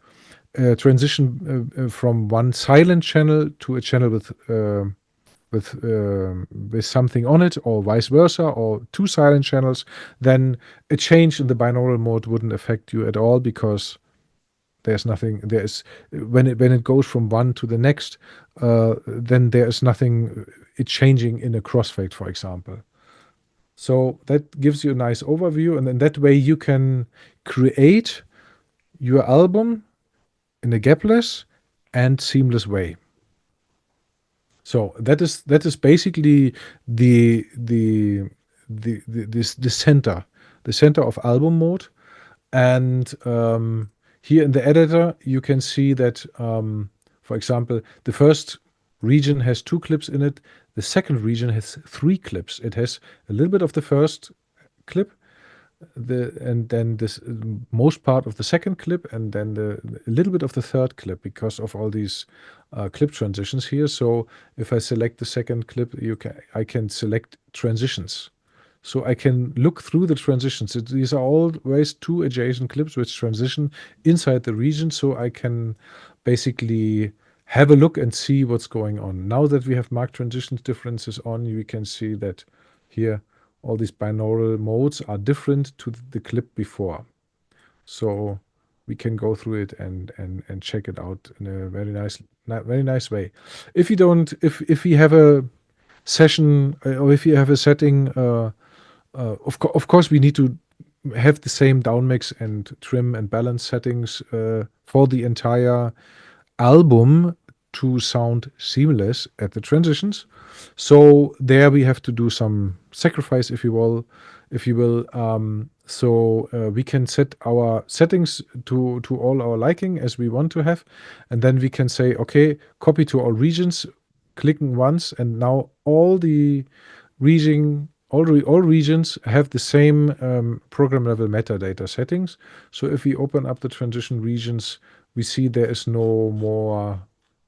a transition from one silent channel to a channel with something on it, or vice versa, or two silent channels, then a change in the binaural mode wouldn't affect you at all, because there's nothing. When it goes from one to the next, then there is nothing changing in a crossfade, for example. So that gives you a nice overview, and in that way you can create your album in a gapless and seamless way. So that is basically the center of album mode. And here in the editor you can see that, for example, the first region has 2 clips in it. The second region has 3 clips. It has a little bit of the first clip, and then this most part of the second clip, and then a little bit of the third clip, because of all these clip transitions here. So if I select the second clip, I can select transitions. so I can look through the transitions. These are always two adjacent clips which transition inside the region, so I can basically have a look and see what's going on. Now that we have marked transitions differences on, we can see that here all these binaural modes are different to the clip before. So we can go through it and check it out in a very nice way. If we have a session or if you have a setting, of course we need to have the same downmix and trim and balance settings for the entire album to sound seamless at the transitions. So there we have to do some sacrifice, if you will. So we can set our settings to all our liking as we want to have, and then we can say, okay, copy to all regions, clicking once, and now all regions have the same program level metadata settings. So if we open up the transition regions, we see there is no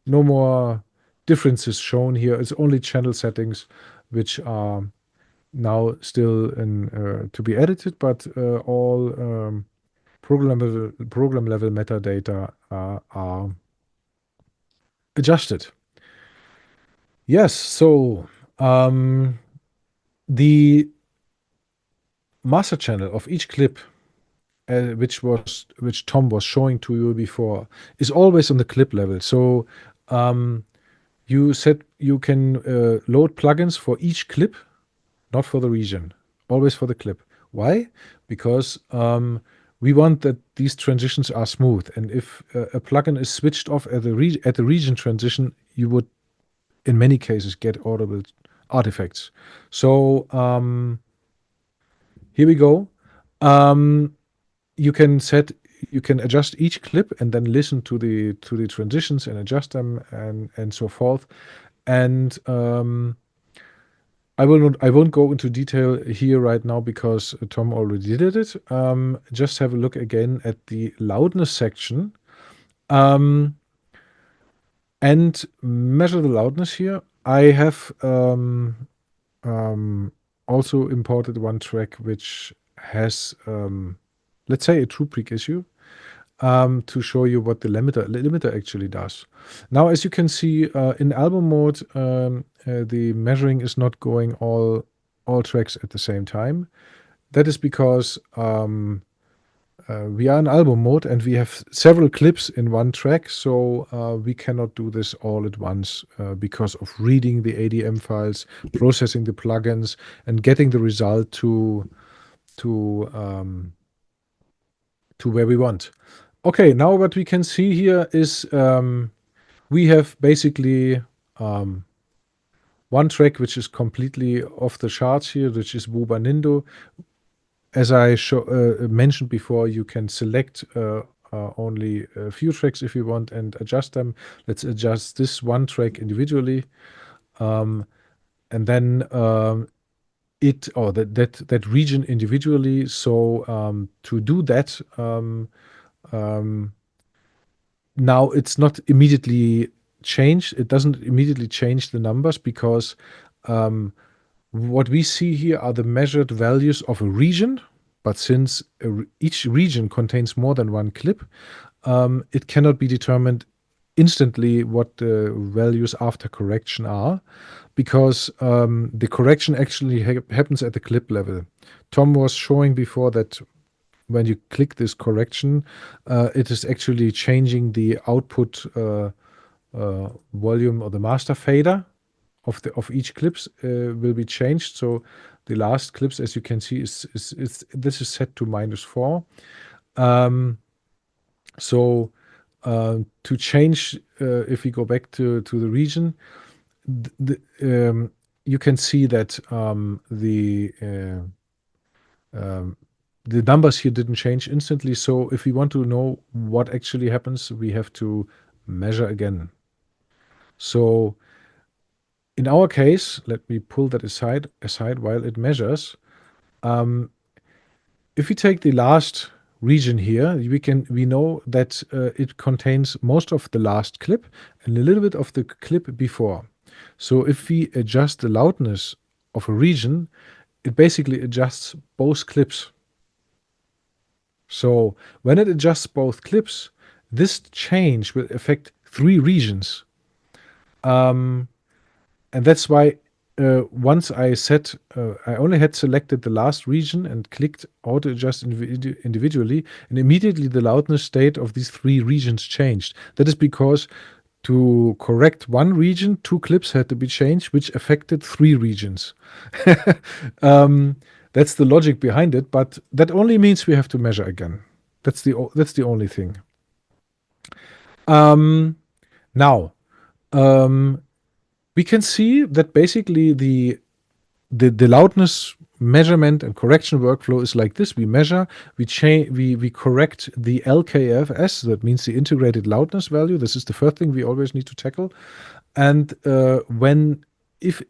more differences shown here. It's only channel settings which are now still to be edited, but all program level metadata are adjusted. Yes, so the master channel of each clip, which Tom was showing to you before, is always on the clip level. So you can load plugins for each clip, not for the region, always for the clip. Why? Because we want that these transitions are smooth, and if a plugin is switched off at the region transition, you would in many cases get audible artifacts. So here we go. You can adjust each clip and then listen to the transitions and adjust them and so forth. And I won't go into detail here right now because Tom already did it. Just have a look again at the loudness section. And measure the loudness here. I have also imported one track which has, let's say, a true peak issue to show you what the limiter actually does. Now, as you can see, in album mode, the measuring is not going all tracks at the same time. That is because we are in album mode and we have several clips in one track, so we cannot do this all at once because of reading the ADM files, processing the plugins, and getting the result to where we want. Okay, now what we can see here is we have basically one track which is completely off the charts here, which is Buba Nindo. As I mentioned before, you can select only a few tracks if you want and adjust them. Let's adjust this one track individually, and then that region individually. So to do that, now it's not immediately changed. It doesn't immediately change the numbers because what we see here are the measured values of a region, but since each region contains more than one clip, it cannot be determined instantly what the values after correction are, because the correction actually happens at the clip level. Tom was showing before that when you click this correction, it is actually changing the output volume or the master fader of each clips will be changed. So the last clips, as you can see, this is set to -4. So to change, if we go back to the region, you can see that the numbers here didn't change instantly. So if we want to know what actually happens, we have to measure again. So in our case, let me pull that aside while it measures. If we take the last region here, we know that it contains most of the last clip and a little bit of the clip before. So if we adjust the loudness of a region, it basically adjusts both clips. So when it adjusts both clips, this change will affect 3 regions. And that's why once I I only had selected the last region and clicked auto adjust individually, and immediately the loudness state of these 3 regions changed. That is because to correct one region, 2 clips had to be changed, which affected 3 regions. That's the logic behind it, but that only means we have to measure again. That's the only thing. Now, we can see that basically the loudness measurement and correction workflow is like this. We measure, we correct the LKFS, that means the integrated loudness value. This is the first thing we always need to tackle. And if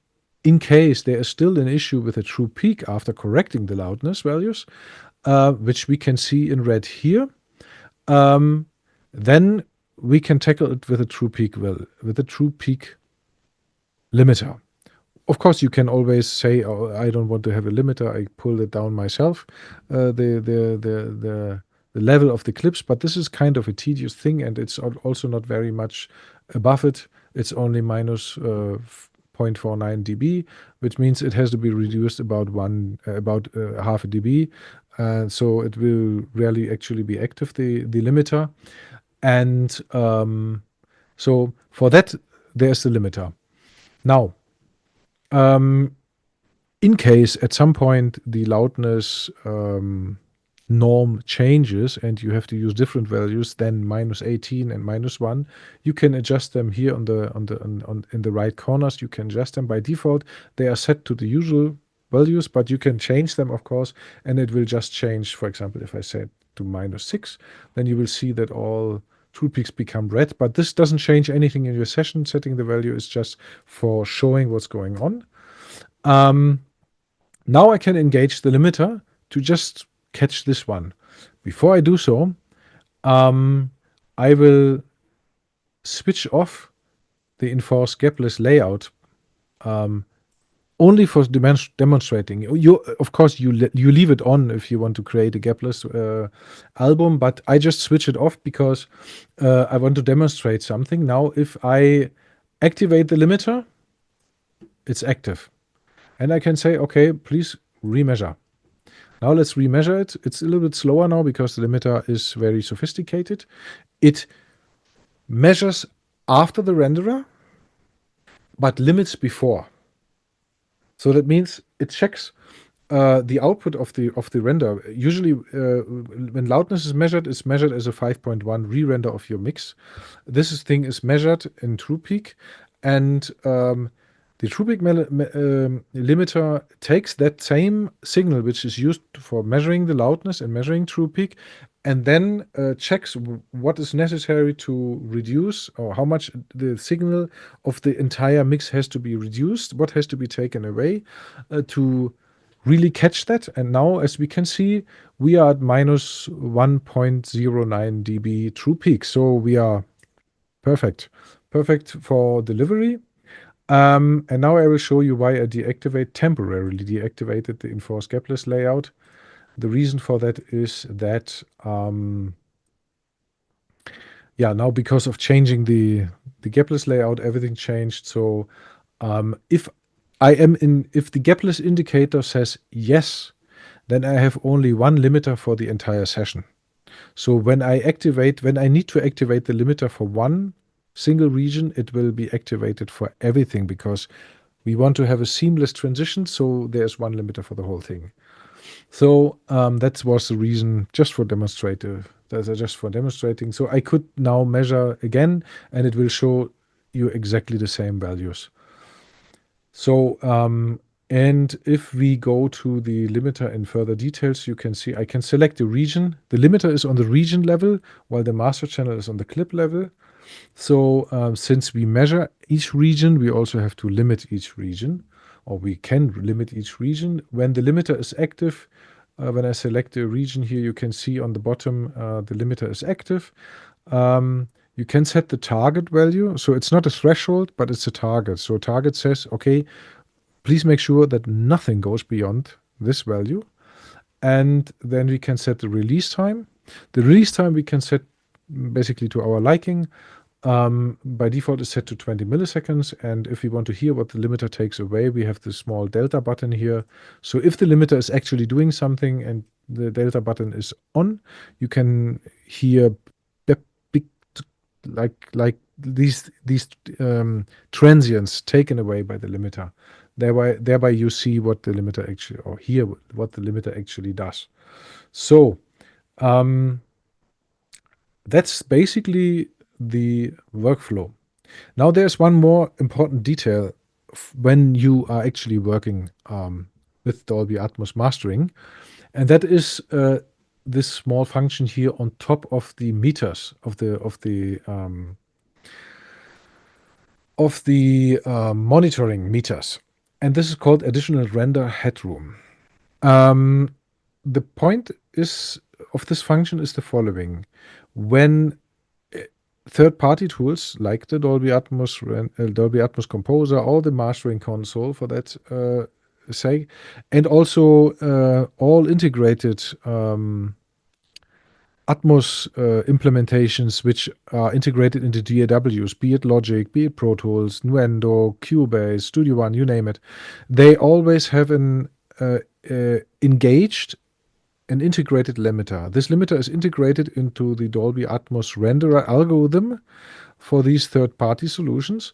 in case there is still an issue with a true peak after correcting the loudness values, which we can see in red here, then we can tackle it with a true peak limiter. Of course, you can always say, "Oh, I don't want to have a limiter. I pull it down myself." The level of the clips, but this is kind of a tedious thing, and it's also not very much above it. It's only minus 0.49 dB, which means it has to be reduced about half a dB. So it will rarely actually be active, the limiter. And so for that, there's the limiter. Now, in case at some point the loudness norm changes and you have to use different values than minus 18 and minus 1, you can adjust them here in the right corners. You can adjust them by default. They are set to the usual values, but you can change them, of course, and it will just change. For example, if I set to minus 6, then you will see that all true peaks become red, but this doesn't change anything in your session. Setting the value is just for showing what's going on. Now I can engage the limiter to just catch this one. Before I do so, I will switch off the enforce gapless layout only for demonstrating. Of course, you leave it on if you want to create a gapless album, but I just switch it off because I want to demonstrate something. Now, if I activate the limiter, it's active. And I can say, okay, please remeasure. Now let's remeasure it. It's a little bit slower now because the limiter is very sophisticated. It measures after the renderer, but limits before. So that means it checks the output of the render. Usually, when loudness is measured, it's measured as a 5.1 re-render of your mix. This thing is measured in true peak, and the true peak limiter takes that same signal, which is used for measuring the loudness and measuring true peak, and then checks what is necessary to reduce, or how much the signal of the entire mix has to be reduced, what has to be taken away to really catch that. And now, as we can see, we are at minus 1.09 dB true peak. So we are perfect for delivery. And now I will show you why I temporarily deactivated the enforce gapless layout. The reason for that is that, now because of changing the gapless layout, everything changed. So if the gapless indicator says yes, then I have only one limiter for the entire session. So when I need to activate the limiter for one single region, it will be activated for everything because we want to have a seamless transition. So there's one limiter for the whole thing. So that was the reason, just for demonstrating. So I could now measure again, and it will show you exactly the same values. So and if we go to the limiter in further details, you can see I can select the region. The limiter is on the region level, while the master channel is on the clip level. So since we measure each region, we also have to limit each region, or we can limit each region. When the limiter is active, when I select a region here, you can see on the bottom the limiter is active. You can set the target value. So it's not a threshold, but it's a target. So target says, okay, please make sure that nothing goes beyond this value, and then we can set the release time. The release time we can set basically to our liking. By default is set to 20 milliseconds, and if we want to hear what the limiter takes away, we have the small delta button here. So if the limiter is actually doing something and the delta button is on, you can hear big, like these transients taken away by the limiter. Thereby you see what the limiter actually, or hear what the limiter actually does. So that's basically the workflow. Now there's one more important detail when you are actually working with Dolby Atmos mastering, and that is this small function here on top of the meters of the monitoring meters, and this is called additional render headroom. The point of this function is the following: when third-party tools like the Dolby Atmos Composer, or the mastering console for that sake, and also all integrated Atmos implementations which are integrated into DAWs, be it Logic, be it Pro Tools, Nuendo, Cubase, Studio One, you name it, they always have an integrated limiter. This limiter is integrated into the Dolby Atmos renderer algorithm for these third-party solutions,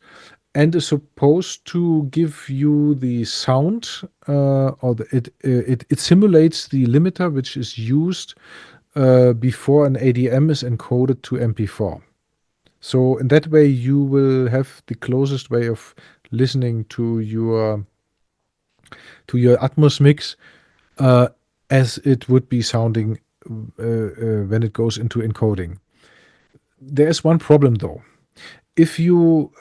and is supposed to give you the sound, it simulates the limiter which is used before an ADM is encoded to MP4. So in that way you will have the closest way of listening to your Atmos mix as it would be sounding when it goes into encoding. There is one problem though. If your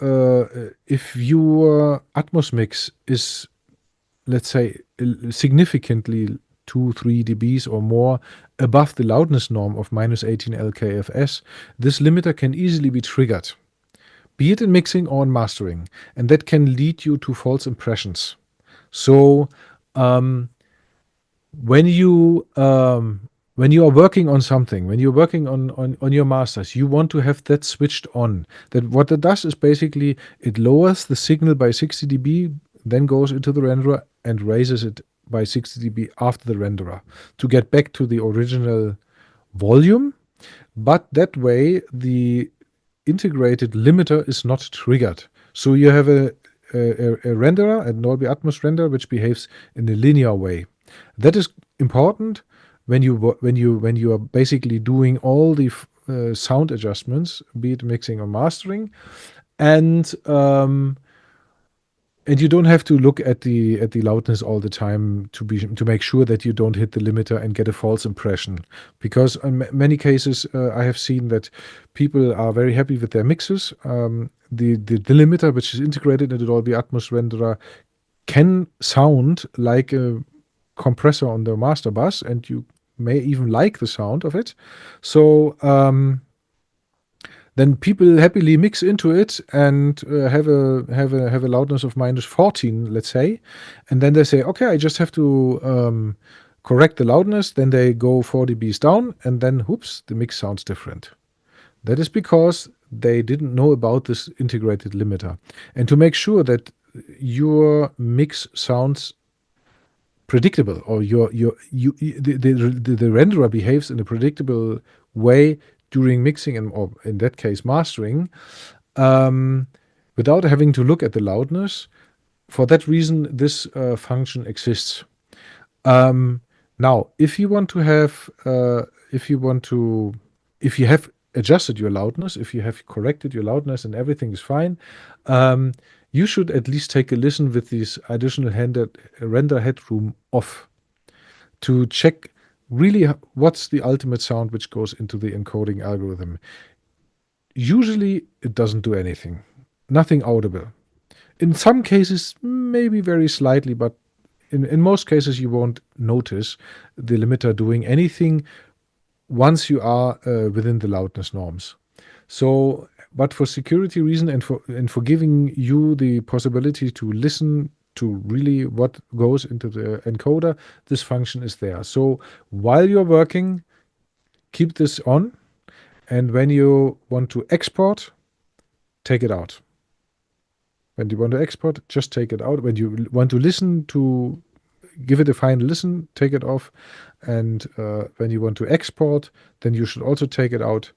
Atmos mix is, let's say, significantly 2-3 dBs or more above the loudness norm of -18 LKFS, this limiter can easily be triggered, be it in mixing or in mastering, and that can lead you to false impressions. So when you are working on something, when you're working on your masters, you want to have that switched on. That what it does is basically it lowers the signal by 60 dB, then goes into the renderer and raises it by 60 dB after the renderer to get back to the original volume. But that way the integrated limiter is not triggered. So you have a renderer, a Dolby Atmos renderer, which behaves in a linear way. That is important when you are basically doing all the sound adjustments, be it mixing or mastering, and you don't have to look at the loudness all the time to make sure that you don't hit the limiter and get a false impression. Because in many cases I have seen that people are very happy with their mixes. The limiter, which is integrated in the Dolby Atmos renderer, can sound like a compressor on the master bus, and you may even like the sound of it. So then people happily mix into it and have a loudness of -14, let's say, and then they say, okay, I just have to correct the loudness. Then they go 4 dBs down, and then whoops, the mix sounds different. That is because they didn't know about this integrated limiter. And to make sure that your mix sounds predictable, or the renderer behaves in a predictable way during mixing or in that case mastering, without having to look at the loudness. For that reason, this function exists. Now, if you have adjusted your loudness, if you have corrected your loudness and everything is fine, you should at least take a listen with this additional render headroom off to check really what's the ultimate sound which goes into the encoding algorithm. Usually it doesn't do anything, nothing audible. In some cases, maybe very slightly, but in most cases you won't notice the limiter doing anything once you are within the loudness norms. So, but for security reason and for giving you the possibility to listen to really what goes into the encoder, this function is there. So while you're working, keep this on, and when you want to export, take it out. When you want to export, just take it out. When you want to listen to, give it a final listen, take it off. And when you want to export, then you should also take it out.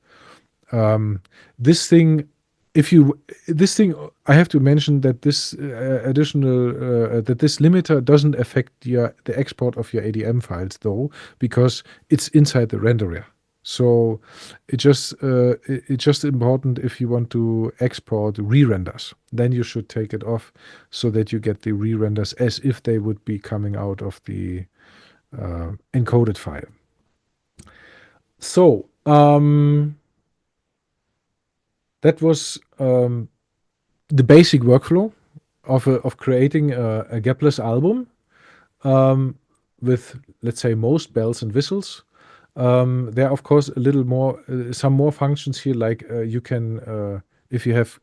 This thing, I have to mention that this that this limiter doesn't affect the export of your ADM files though, because it's inside the renderer. So it's just important if you want to export re-renders, then you should take it off so that you get the re-renders as if they would be coming out of the encoded file. So that was the basic workflow of creating a gapless album with, let's say, most bells and whistles. There are, of course, a little more, some more functions here, like you can, if you have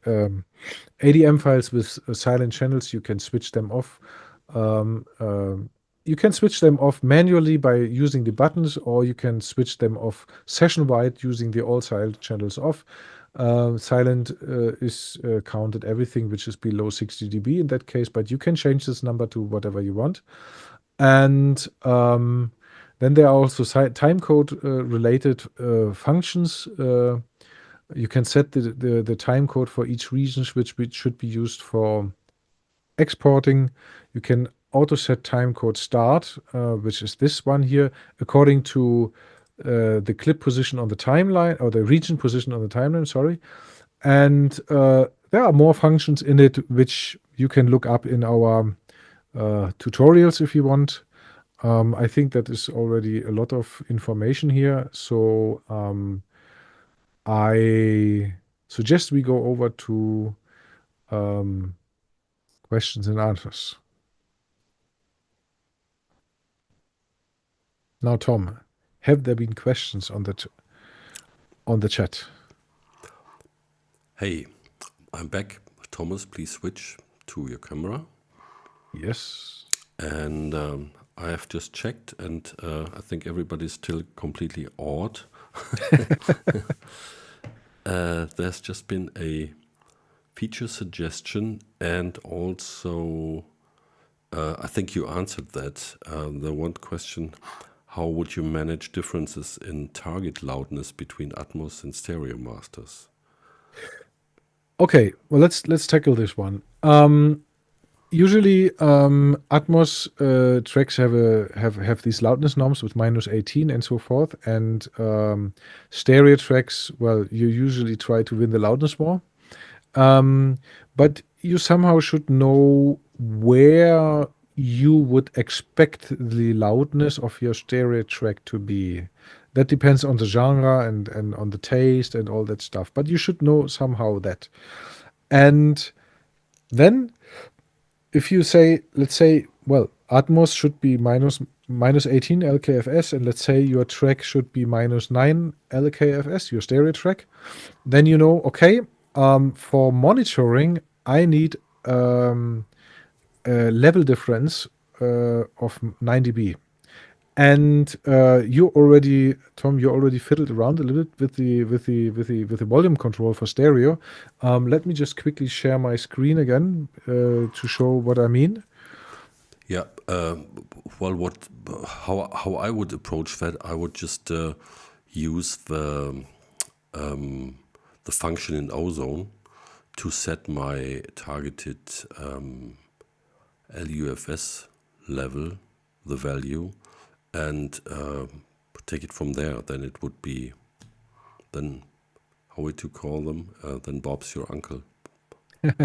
ADM files with silent channels, you can switch them off. You can switch them off manually by using the buttons, or you can switch them off session-wide using the all silent channels off. Silent is counted everything which is below 60 dB in that case, but you can change this number to whatever you want. And then there are also timecode related functions. You can set the timecode for each region which should be used for exporting. You can auto set timecode start, which is this one here, according to the clip position on the timeline, or the region position on the timeline, sorry. And there are more functions in it which you can look up in our tutorials if you want. I think that is already a lot of information here. So I suggest we go over to questions and answers. Now, Tom, have there been questions on the chat? Hey, I'm back. Thomas, please switch to your camera. Yes. And I have just checked, and I think everybody's still completely awed. There's just been a feature suggestion, and also I think you answered that. The one question: how would you manage differences in target loudness between Atmos and stereo masters? Okay, well let's tackle this one. Usually, Atmos tracks have these loudness norms with -18 and so forth, and stereo tracks, well, you usually try to win the loudness war, but you somehow should know where you would expect the loudness of your stereo track to be. That depends on the genre and on the taste and all that stuff, but you should know somehow that. And then if you say, let's say, well, Atmos should be -18 LKFS, and let's say your track should be -9 LKFS, your stereo track, then you know, okay, for monitoring, I need a level difference of 9 dB. And Tom, you already fiddled around a little bit with the volume control for stereo. Let me just quickly share my screen again to show what I mean. Yeah. Well, how I would approach that, I would just use the function in Ozone to set my targeted LUFS level, the value, and take it from there. Then it would be, then how would you call them? Then Bob's your uncle.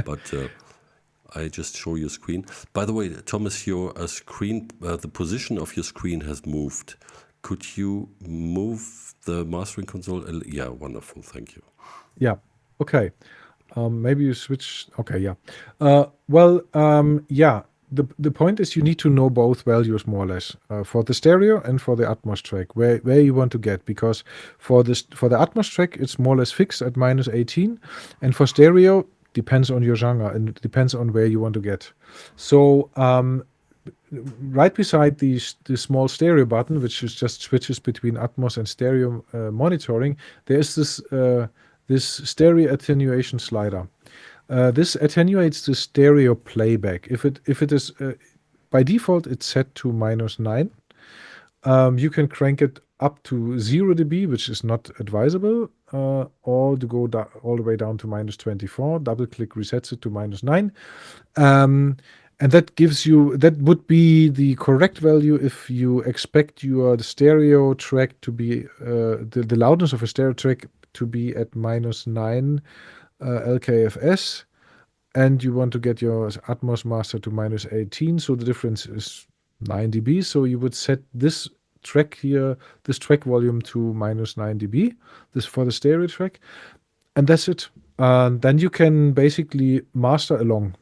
But I just show you a screen. By the way, Thomas, your screen, the position of your screen has moved. Could you move the mastering console? Yeah, wonderful. Thank you. Yeah. Okay. Maybe you switch. Okay. Yeah. Yeah. The point is you need to know both values more or less for the stereo and for the Atmos track where you want to get, because for the Atmos track it's more or less fixed at -18, and for stereo depends on your genre and it depends on where you want to get. So right beside the small stereo button, which is just switches between Atmos and stereo monitoring, there's this stereo attenuation slider. This attenuates the stereo playback. If it is by default, it's set to -9. You can crank it up to 0 dB, which is not advisable, or to go all the way down to -24. Double click resets it to -9. And that gives you, that would be the correct value if you expect your stereo track to be, the loudness of a stereo track to be at -9 LKFS, and you want to get your Atmos master to -18, so the difference is 9 dB. So you would set this track here, this track volume to -9 dB, this for the stereo track, and that's it. Then you can basically master along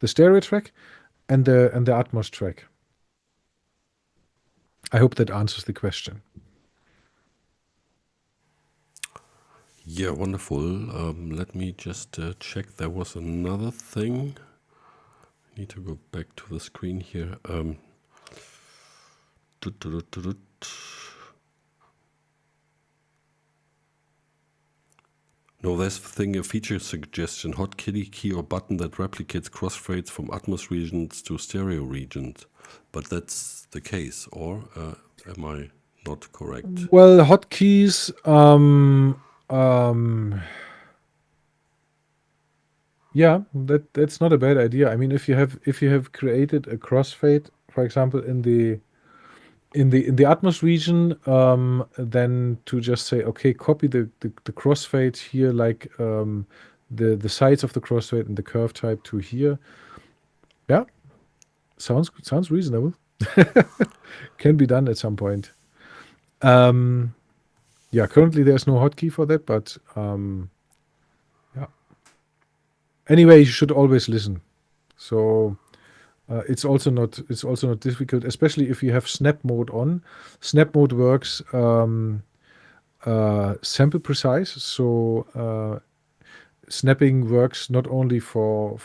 the stereo track and the Atmos track. I hope that answers the question. Yeah, wonderful. Let me just check. There was another thing. I need to go back to the screen here. No, there's the thing, a feature suggestion, hotkey key or button that replicates crossfades from Atmos regions to stereo regions. But that's the case, or am I not correct? Well, hotkeys, yeah, that's not a bad idea. I mean, if you have created a crossfade, for example, in the Atmos region, then to just say, okay, copy the crossfade here, like the sides of the crossfade and the curve type to here. Yeah, sounds reasonable. Can be done at some point. Yeah, currently there's no hotkey for that, but yeah. Anyway, you should always listen. So it's also not difficult, especially if you have snap mode on. Snap mode works sample precise. So snapping works not only for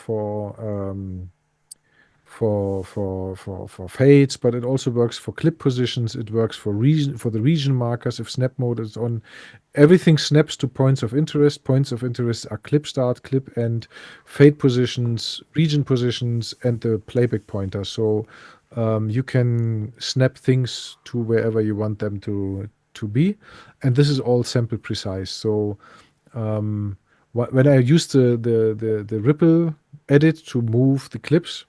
fades, but it also works for clip positions. It works for the region markers. If snap mode is on, everything snaps to points of interest. Points of interest are clip start, clip end, fade positions, region positions, and the playback pointer. So you can snap things to wherever you want them to be, and this is all sample precise. So when I use the ripple edit to move the clips,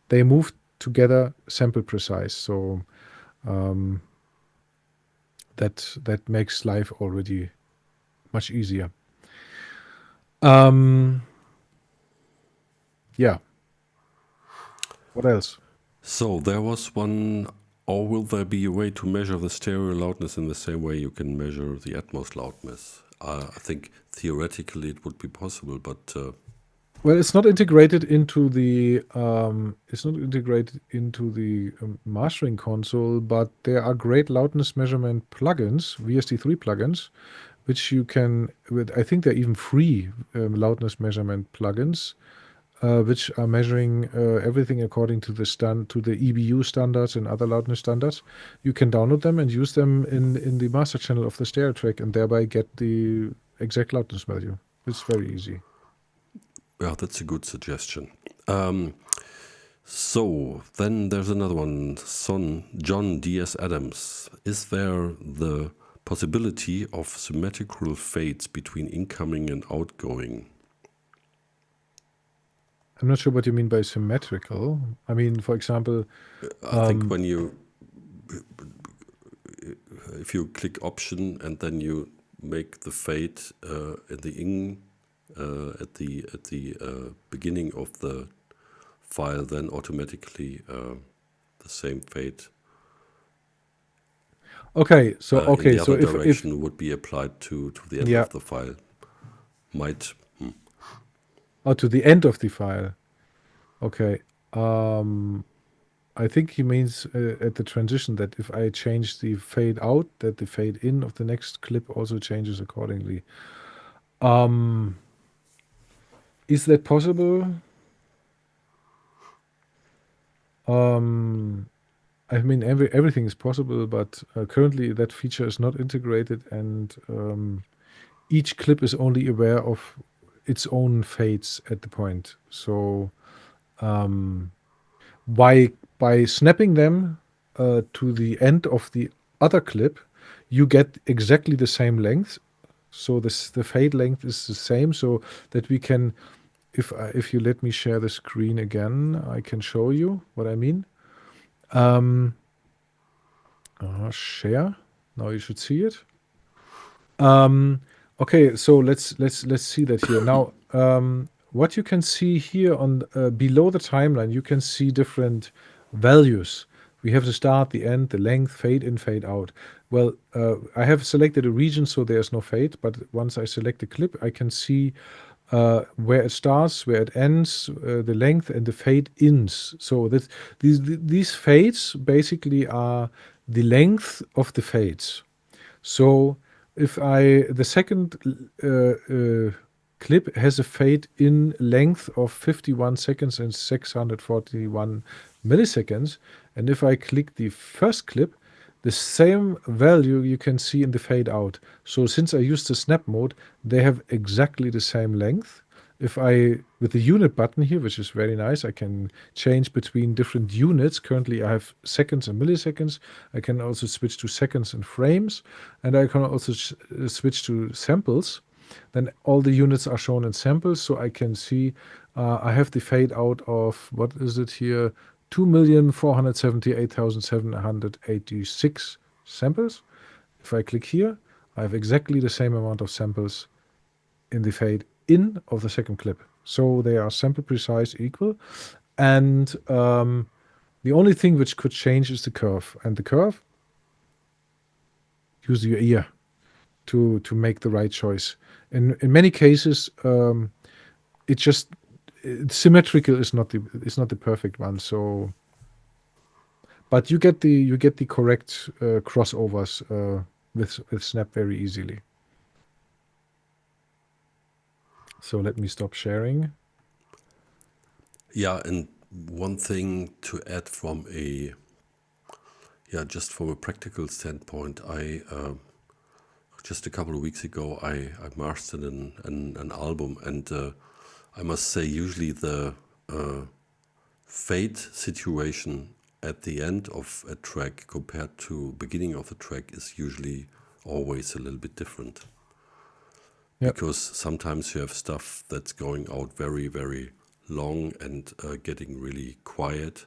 they move together sample precise. So that makes life already much easier. Yeah. What else? So there was one, or will there be a way to measure the stereo loudness in the same way you can measure the Atmos loudness? I think theoretically it would be possible, but well, it's not integrated into the mastering console, but there are great loudness measurement plugins, VST3 plugins, which you can. I think they're even free loudness measurement plugins, which are measuring everything according to the EBU standards and other loudness standards. You can download them and use them in the master channel of the stereo track, and thereby get the exact loudness value. It's very easy. Yeah, that's a good suggestion. So then there's another one. John D.S. Adams. Is there the possibility of symmetrical fades between incoming and outgoing? I'm not sure what you mean by symmetrical. I mean, for example, I think when if you click option and then you make the fade at the beginning of the file, then automatically the same fade. Okay, so in the so other direction would be applied to the end of the file. To the end of the file. Okay. I think he means at the transition that if I change the fade out, that the fade in of the next clip also changes accordingly. Is that possible? I mean, everything is possible, but currently that feature is not integrated, and each clip is only aware of its own fades at the point. So by snapping them to the end of the other clip, you get exactly the same length. So the fade length is the same, so that we can, if you let me share the screen again, I can show you what I mean. Share. Now you should see it. Okay, so let's see that here. Now, what you can see here on below the timeline, you can see different values. We have the start, the end, the length, fade in, fade out. Well, I have selected a region, so there's no fade, but once I select the clip, I can see where it starts, where it ends, the length, and the fade ins. So that these fades basically are the length of the fades. So if the second clip has a fade in length of 51 seconds and 641 milliseconds, and if I click the first clip, the same value you can see in the fade out. So since I used the snap mode, they have exactly the same length. If I, with the unit button here, which is very nice, I can change between different units. Currently I have seconds and milliseconds. I can also switch to seconds and frames, and I can also switch to samples. Then all the units are shown in samples, so I can see I have the fade out of, what is it here, 2,478,786 samples. If I click here, I have exactly the same amount of samples in the fade in of the second clip. So they are sample precise, equal. And the only thing which could change is the curve. And the curve, use your ear to make the right choice. In many cases, symmetrical is not the perfect one. So, but you get the correct crossovers with Snap very easily. So let me stop sharing. Yeah, and one thing to add from just from a practical standpoint, I just a couple of weeks ago I mastered an album, and I must say usually the fade situation at the end of a track compared to beginning of the track is usually always a little bit different. Yep. Because sometimes you have stuff that's going out very, very long and getting really quiet.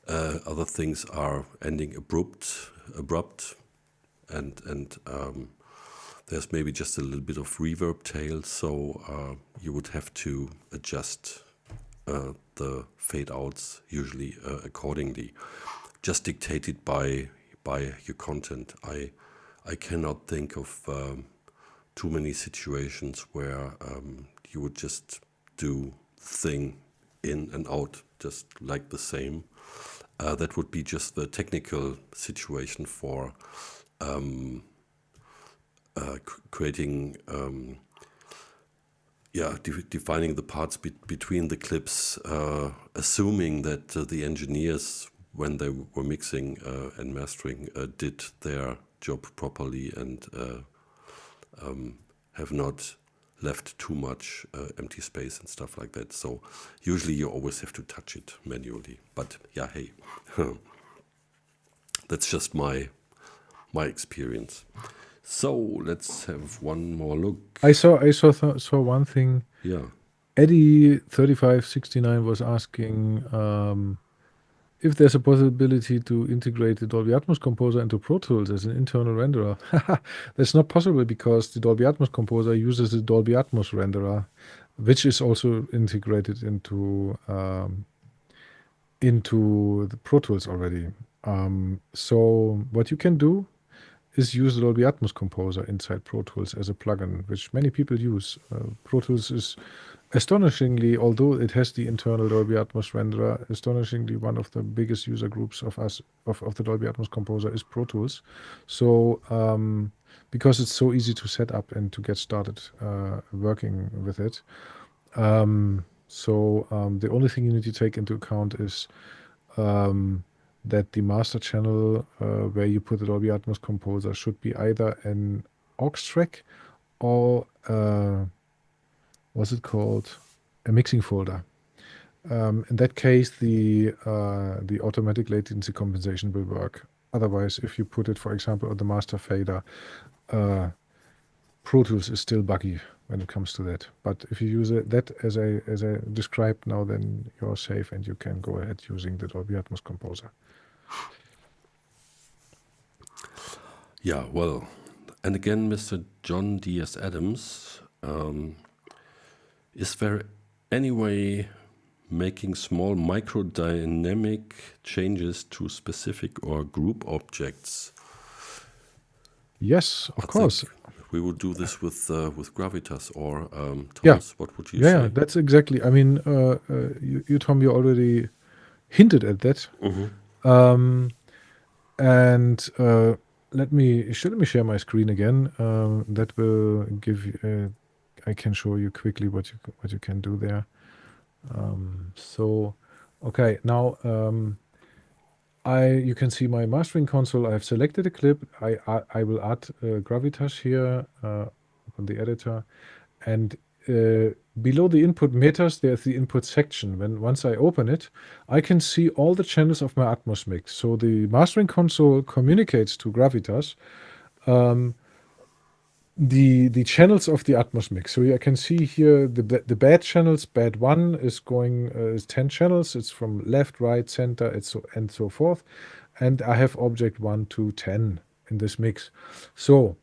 Other things are ending abrupt, and there's maybe just a little bit of reverb tail, so you would have to adjust the fade outs usually accordingly, just dictated by your content. I cannot think of too many situations where you would just do thing in and out just like the same. That would be just the technical situation for creating, defining the parts between the clips, assuming that the engineers, when they were mixing and mastering, did their job properly and have not left too much empty space and stuff like that. So usually you always have to touch it manually. But yeah, hey, that's just my experience. So let's have one more look. I saw one thing. Yeah. Eddie 3569 was asking if there's a possibility to integrate the Dolby Atmos Composer into Pro Tools as an internal renderer. That's not possible because the Dolby Atmos Composer uses the Dolby Atmos renderer, which is also integrated into the Pro Tools already. So what you can do is use the Dolby Atmos Composer inside Pro Tools as a plugin, which many people use. Pro Tools is astonishingly, although it has the internal Dolby Atmos renderer, astonishingly one of the biggest user groups of the Dolby Atmos Composer is Pro Tools. So because it's so easy to set up and to get started working with it. The only thing you need to take into account is that the master channel where you put the Dolby Atmos composer should be either an aux track or what's it called? A mixing folder. In that case, the automatic latency compensation will work. Otherwise, if you put it, for example, on the master fader, Pro Tools is still buggy when it comes to that. But if you use that as I described now, then you're safe and you can go ahead using the Dolby Atmos composer. Yeah, well, and again, Mr. John D.S. Adams, is there any way making small microdynamic changes to specific or group objects? Yes, of course. We would do this with Gravitas, or Thomas, Yeah. what would you Yeah, say? that's exactly. I mean, you Tom, you already hinted at that. And let me share my screen again. That will give you, I can show you quickly what you can do there. Okay, now you can see my mastering console. I have selected a clip. I will add Gravitas here on the editor, and below the input meters, there's the input section. Once I open it, I can see all the channels of my Atmos mix. So the mastering console communicates to Gravitas the channels of the Atmos mix. So I can see here the bad channels. Bad 1 is going is 10 channels. It's from left, right, center, and so forth. And I have object 1 to 10 in this mix. So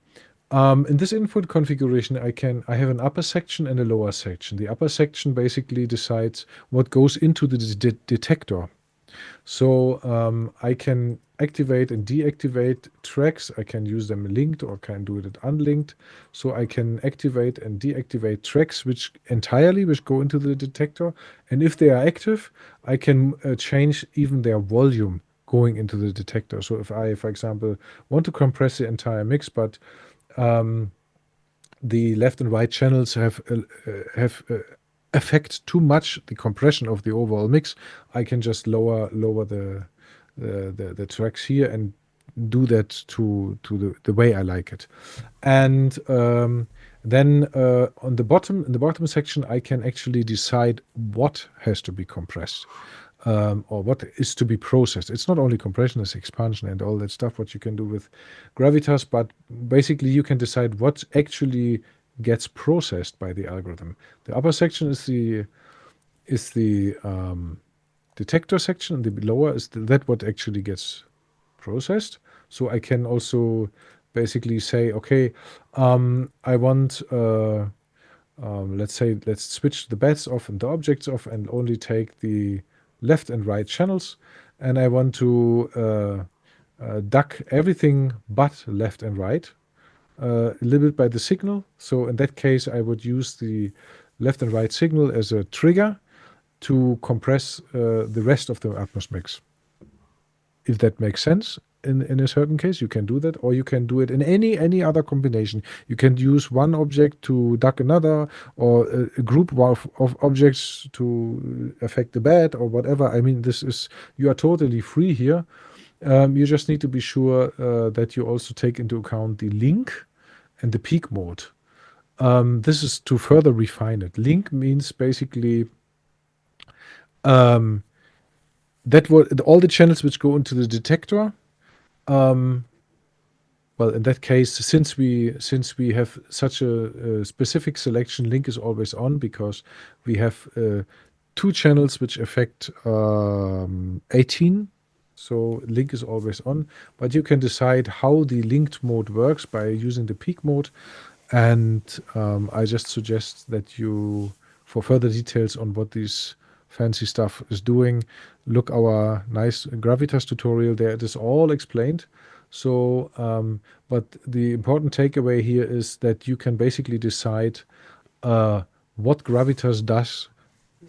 in this input configuration, I have an upper section and a lower section. The upper section basically decides what goes into the detector. So I can activate and deactivate tracks. I can use them linked or can do it unlinked. So I can activate and deactivate tracks which go into the detector. And if they are active, I can change even their volume going into the detector. So if I, for example, want to compress the entire mix, but the left and right channels have affect too much the compression of the overall mix, I can just lower the tracks here and do that to the way I like it. And then in the bottom section, I can actually decide what has to be compressed. Or what is to be processed. It's not only compression, it's expansion and all that stuff, what you can do with Gravitas, but basically you can decide what actually gets processed by the algorithm. The upper section is the detector section, and the lower is that what actually gets processed. So I can also basically say, okay, I want let's switch the beds off and the objects off and only take the left and right channels, and I want to duck everything but left and right a little bit by the signal. So in that case, I would use the left and right signal as a trigger to compress the rest of the Atmos mix. If that makes sense. In a certain case, you can do that, or you can do it in any other combination. You can use one object to duck another, or a group of objects to affect the bed, or whatever. I mean, you are totally free here. You just need to be sure that you also take into account the link and the peak mode. This is to further refine it. Link means basically all the channels which go into the detector. Well, in that case, since we have such a specific selection, link is always on because we have 2 channels which affect 18. So link is always on, but you can decide how the linked mode works by using the peak mode. And I just suggest that you, for further details on what this fancy stuff is doing, look our nice Gravitas tutorial there. It is all explained. So, but the important takeaway here is that you can basically decide what Gravitas does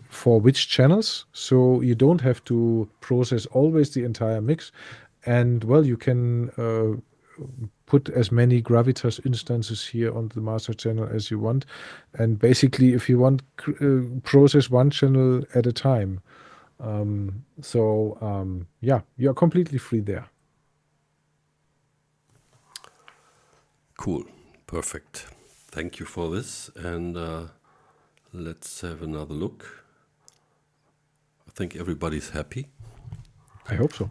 for which channels. So you don't have to process always the entire mix. And well, you can put as many Gravitas instances here on the master channel as you want. And basically, if you want, process one channel at a time. Yeah, you're completely free there. Cool. Perfect. Thank you for this. And let's have another look. I think everybody's happy. I hope so.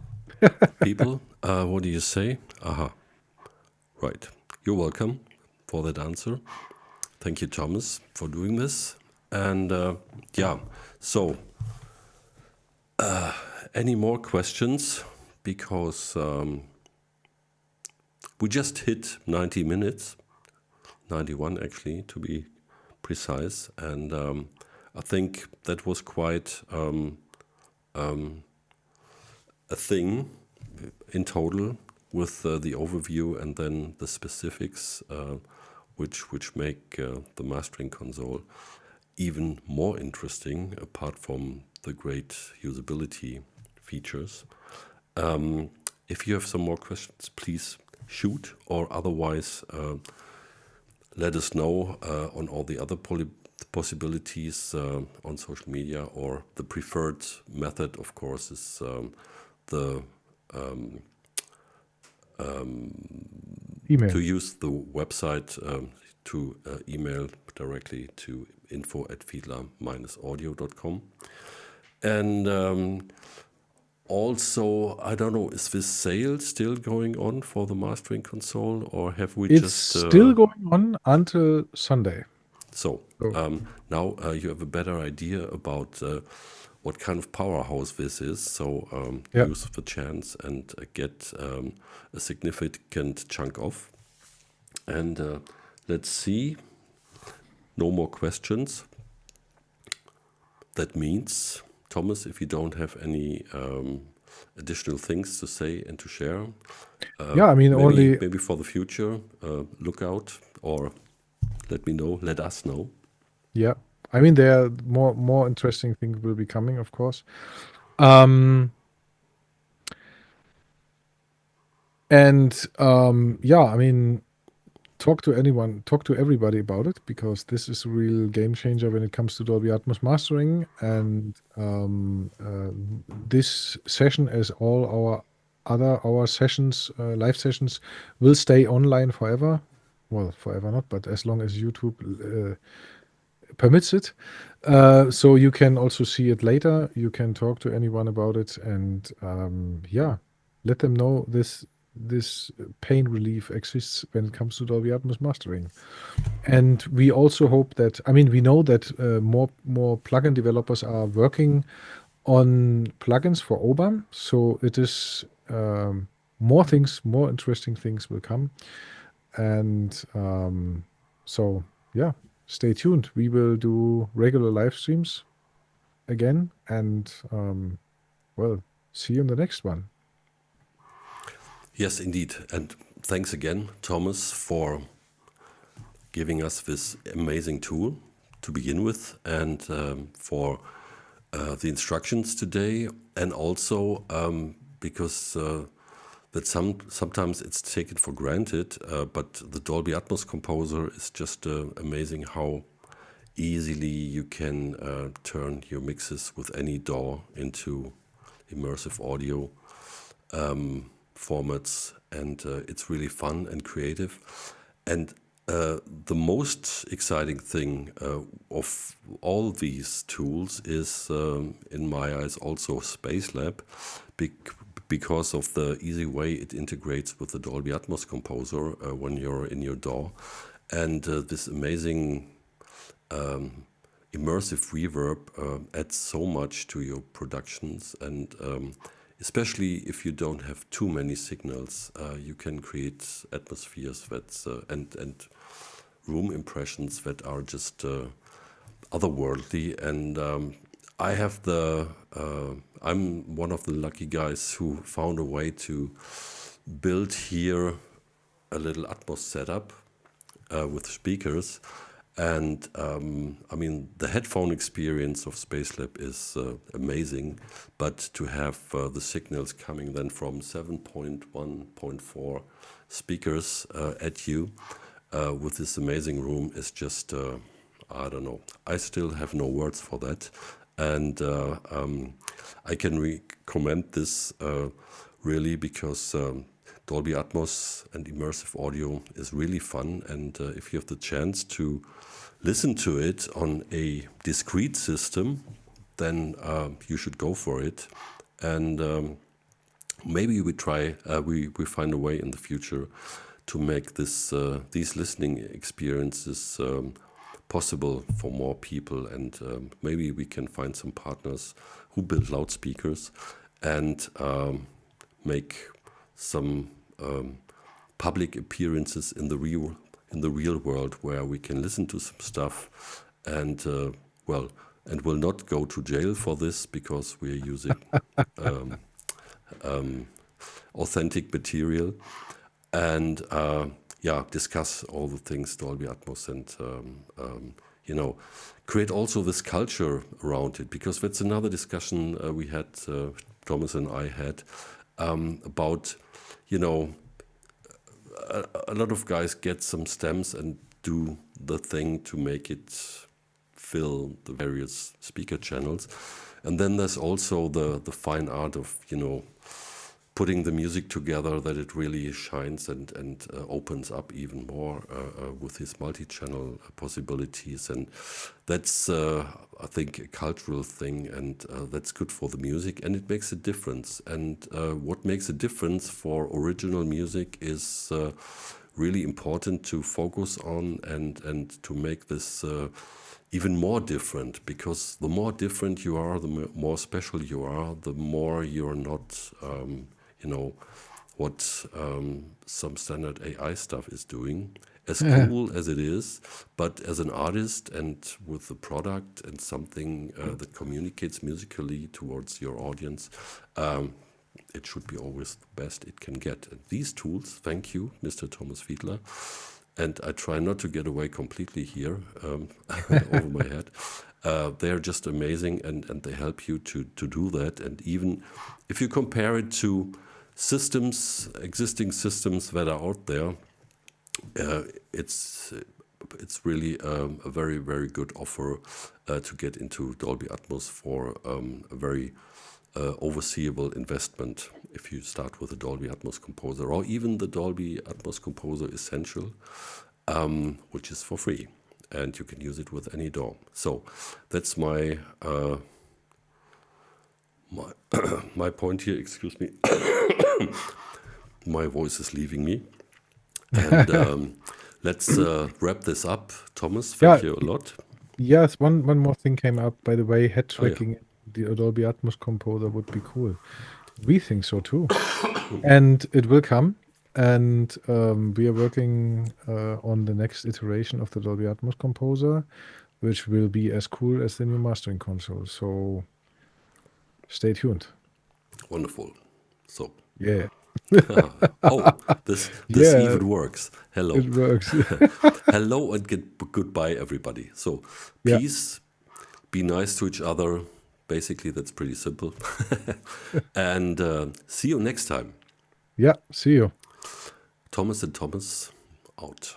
People, what do you say? Aha. Right. You're welcome for that answer. Thank you, Thomas, for doing this. And yeah, so any more questions? Because we just hit 90 minutes, 91 actually, to be precise. And I think that was quite a thing in total with the overview and then the specifics, which make the mastering console even more interesting, apart from the great usability features. If you have some more questions, please shoot, or otherwise let us know on all the other possibilities on social media, or the preferred method, of course, is the Email. to use the website to email directly to info@fiedler-audio.com. And also, I don't know, is this sale still going on for the mastering console, or have we It's just... still going on until Sunday. So now you have a better idea about what kind of powerhouse this is. So use the chance and get a significant chunk off. And let's see. No more questions. That means, Thomas, if you don't have any additional things to say and to share, Yeah, I mean, maybe for the future, look out, or let me know, let us know. Yeah, I mean, there are more interesting things will be coming, of course. Yeah, I mean, talk to everybody about it, because this is a real game changer when it comes to Dolby Atmos mastering. And this session, as all our sessions, live sessions, will stay online forever. Well, forever not, but as long as YouTube permits it. So you can also see it later. You can talk to anyone about it, and yeah, let them know this pain relief exists when it comes to Dolby Atmos mastering. And we also hope that, I mean, we know that more plugin developers are working on plugins for OBAM. So it is more interesting things will come. And so yeah, stay tuned. We will do regular live streams again, and well, see you in the next one. Yes, indeed. And thanks again, Thomas, for giving us this amazing tool to begin with, and for the instructions today, and also because that sometimes it's taken for granted, but the Dolby Atmos Composer is just amazing how easily you can turn your mixes with any DAW into immersive audio formats, and it's really fun and creative. And the most exciting thing of all these tools is, in my eyes, also Spatial, because of the easy way it integrates with the Dolby Atmos Composer when you're in your DAW, and this amazing immersive reverb adds so much to your productions, and especially if you don't have too many signals, you can create atmospheres that's and room impressions that are just otherworldly. And I have I'm one of the lucky guys who found a way to build here a little Atmos setup with speakers, And I mean, the headphone experience of Spacelab is amazing, but to have the signals coming then from 7.1.4 speakers at you with this amazing room is just, I don't know. I still have no words for that. And I can recommend this really because Dolby Atmos and immersive audio is really fun. And if you have the chance to listen to it on a discrete system, then you should go for it. And maybe we try, we find a way in the future to make this these listening experiences possible for more people, and maybe we can find some partners who build loudspeakers and make some public appearances in the real world where we can listen to some stuff and and will not go to jail for this because we're using authentic material, and discuss all the things Dolby Atmos and create also this culture around it, because that's another discussion we had, Thomas and I had, about a lot of guys get some stems and do the thing to make it fill the various speaker channels, and then there's also the fine art of putting the music together, that it really shines and opens up even more with these multi-channel possibilities. And that's, I think, a cultural thing, and that's good for the music, and it makes a difference. And what makes a difference for original music is really important to focus on and to make this even more different, because the more different you are, the more special you are, the more you're not what some standard AI stuff is doing, as cool as it is, but as an artist and with the product and something that communicates musically towards your audience, it should be always the best it can get. And these tools, thank you, Mr. Thomas Fiedler, and I try not to get away completely here over my head. They're just amazing, and they help you to do that. And even if you compare it to existing systems that are out there, it's really a very, very good offer to get into Dolby Atmos for a very overseeable investment if you start with the Dolby Atmos Composer, or even the Dolby Atmos Composer Essential, which is for free, and you can use it with any DAW. So that's my my point here. Excuse me. My voice is leaving me. And let's wrap this up. Thomas, thank you a lot. Yes, one more thing came up, by the way. Head tracking the Dolby Atmos Composer would be cool. We think so too. And it will come. And we are working on the next iteration of the Dolby Atmos Composer, which will be as cool as the new mastering console. So stay tuned. Wonderful. So yeah. This even works. Hello. It works. Hello and goodbye, everybody. So peace, be nice to each other. Basically, that's pretty simple. And see you next time. Yeah, see you. Thomas and Thomas out.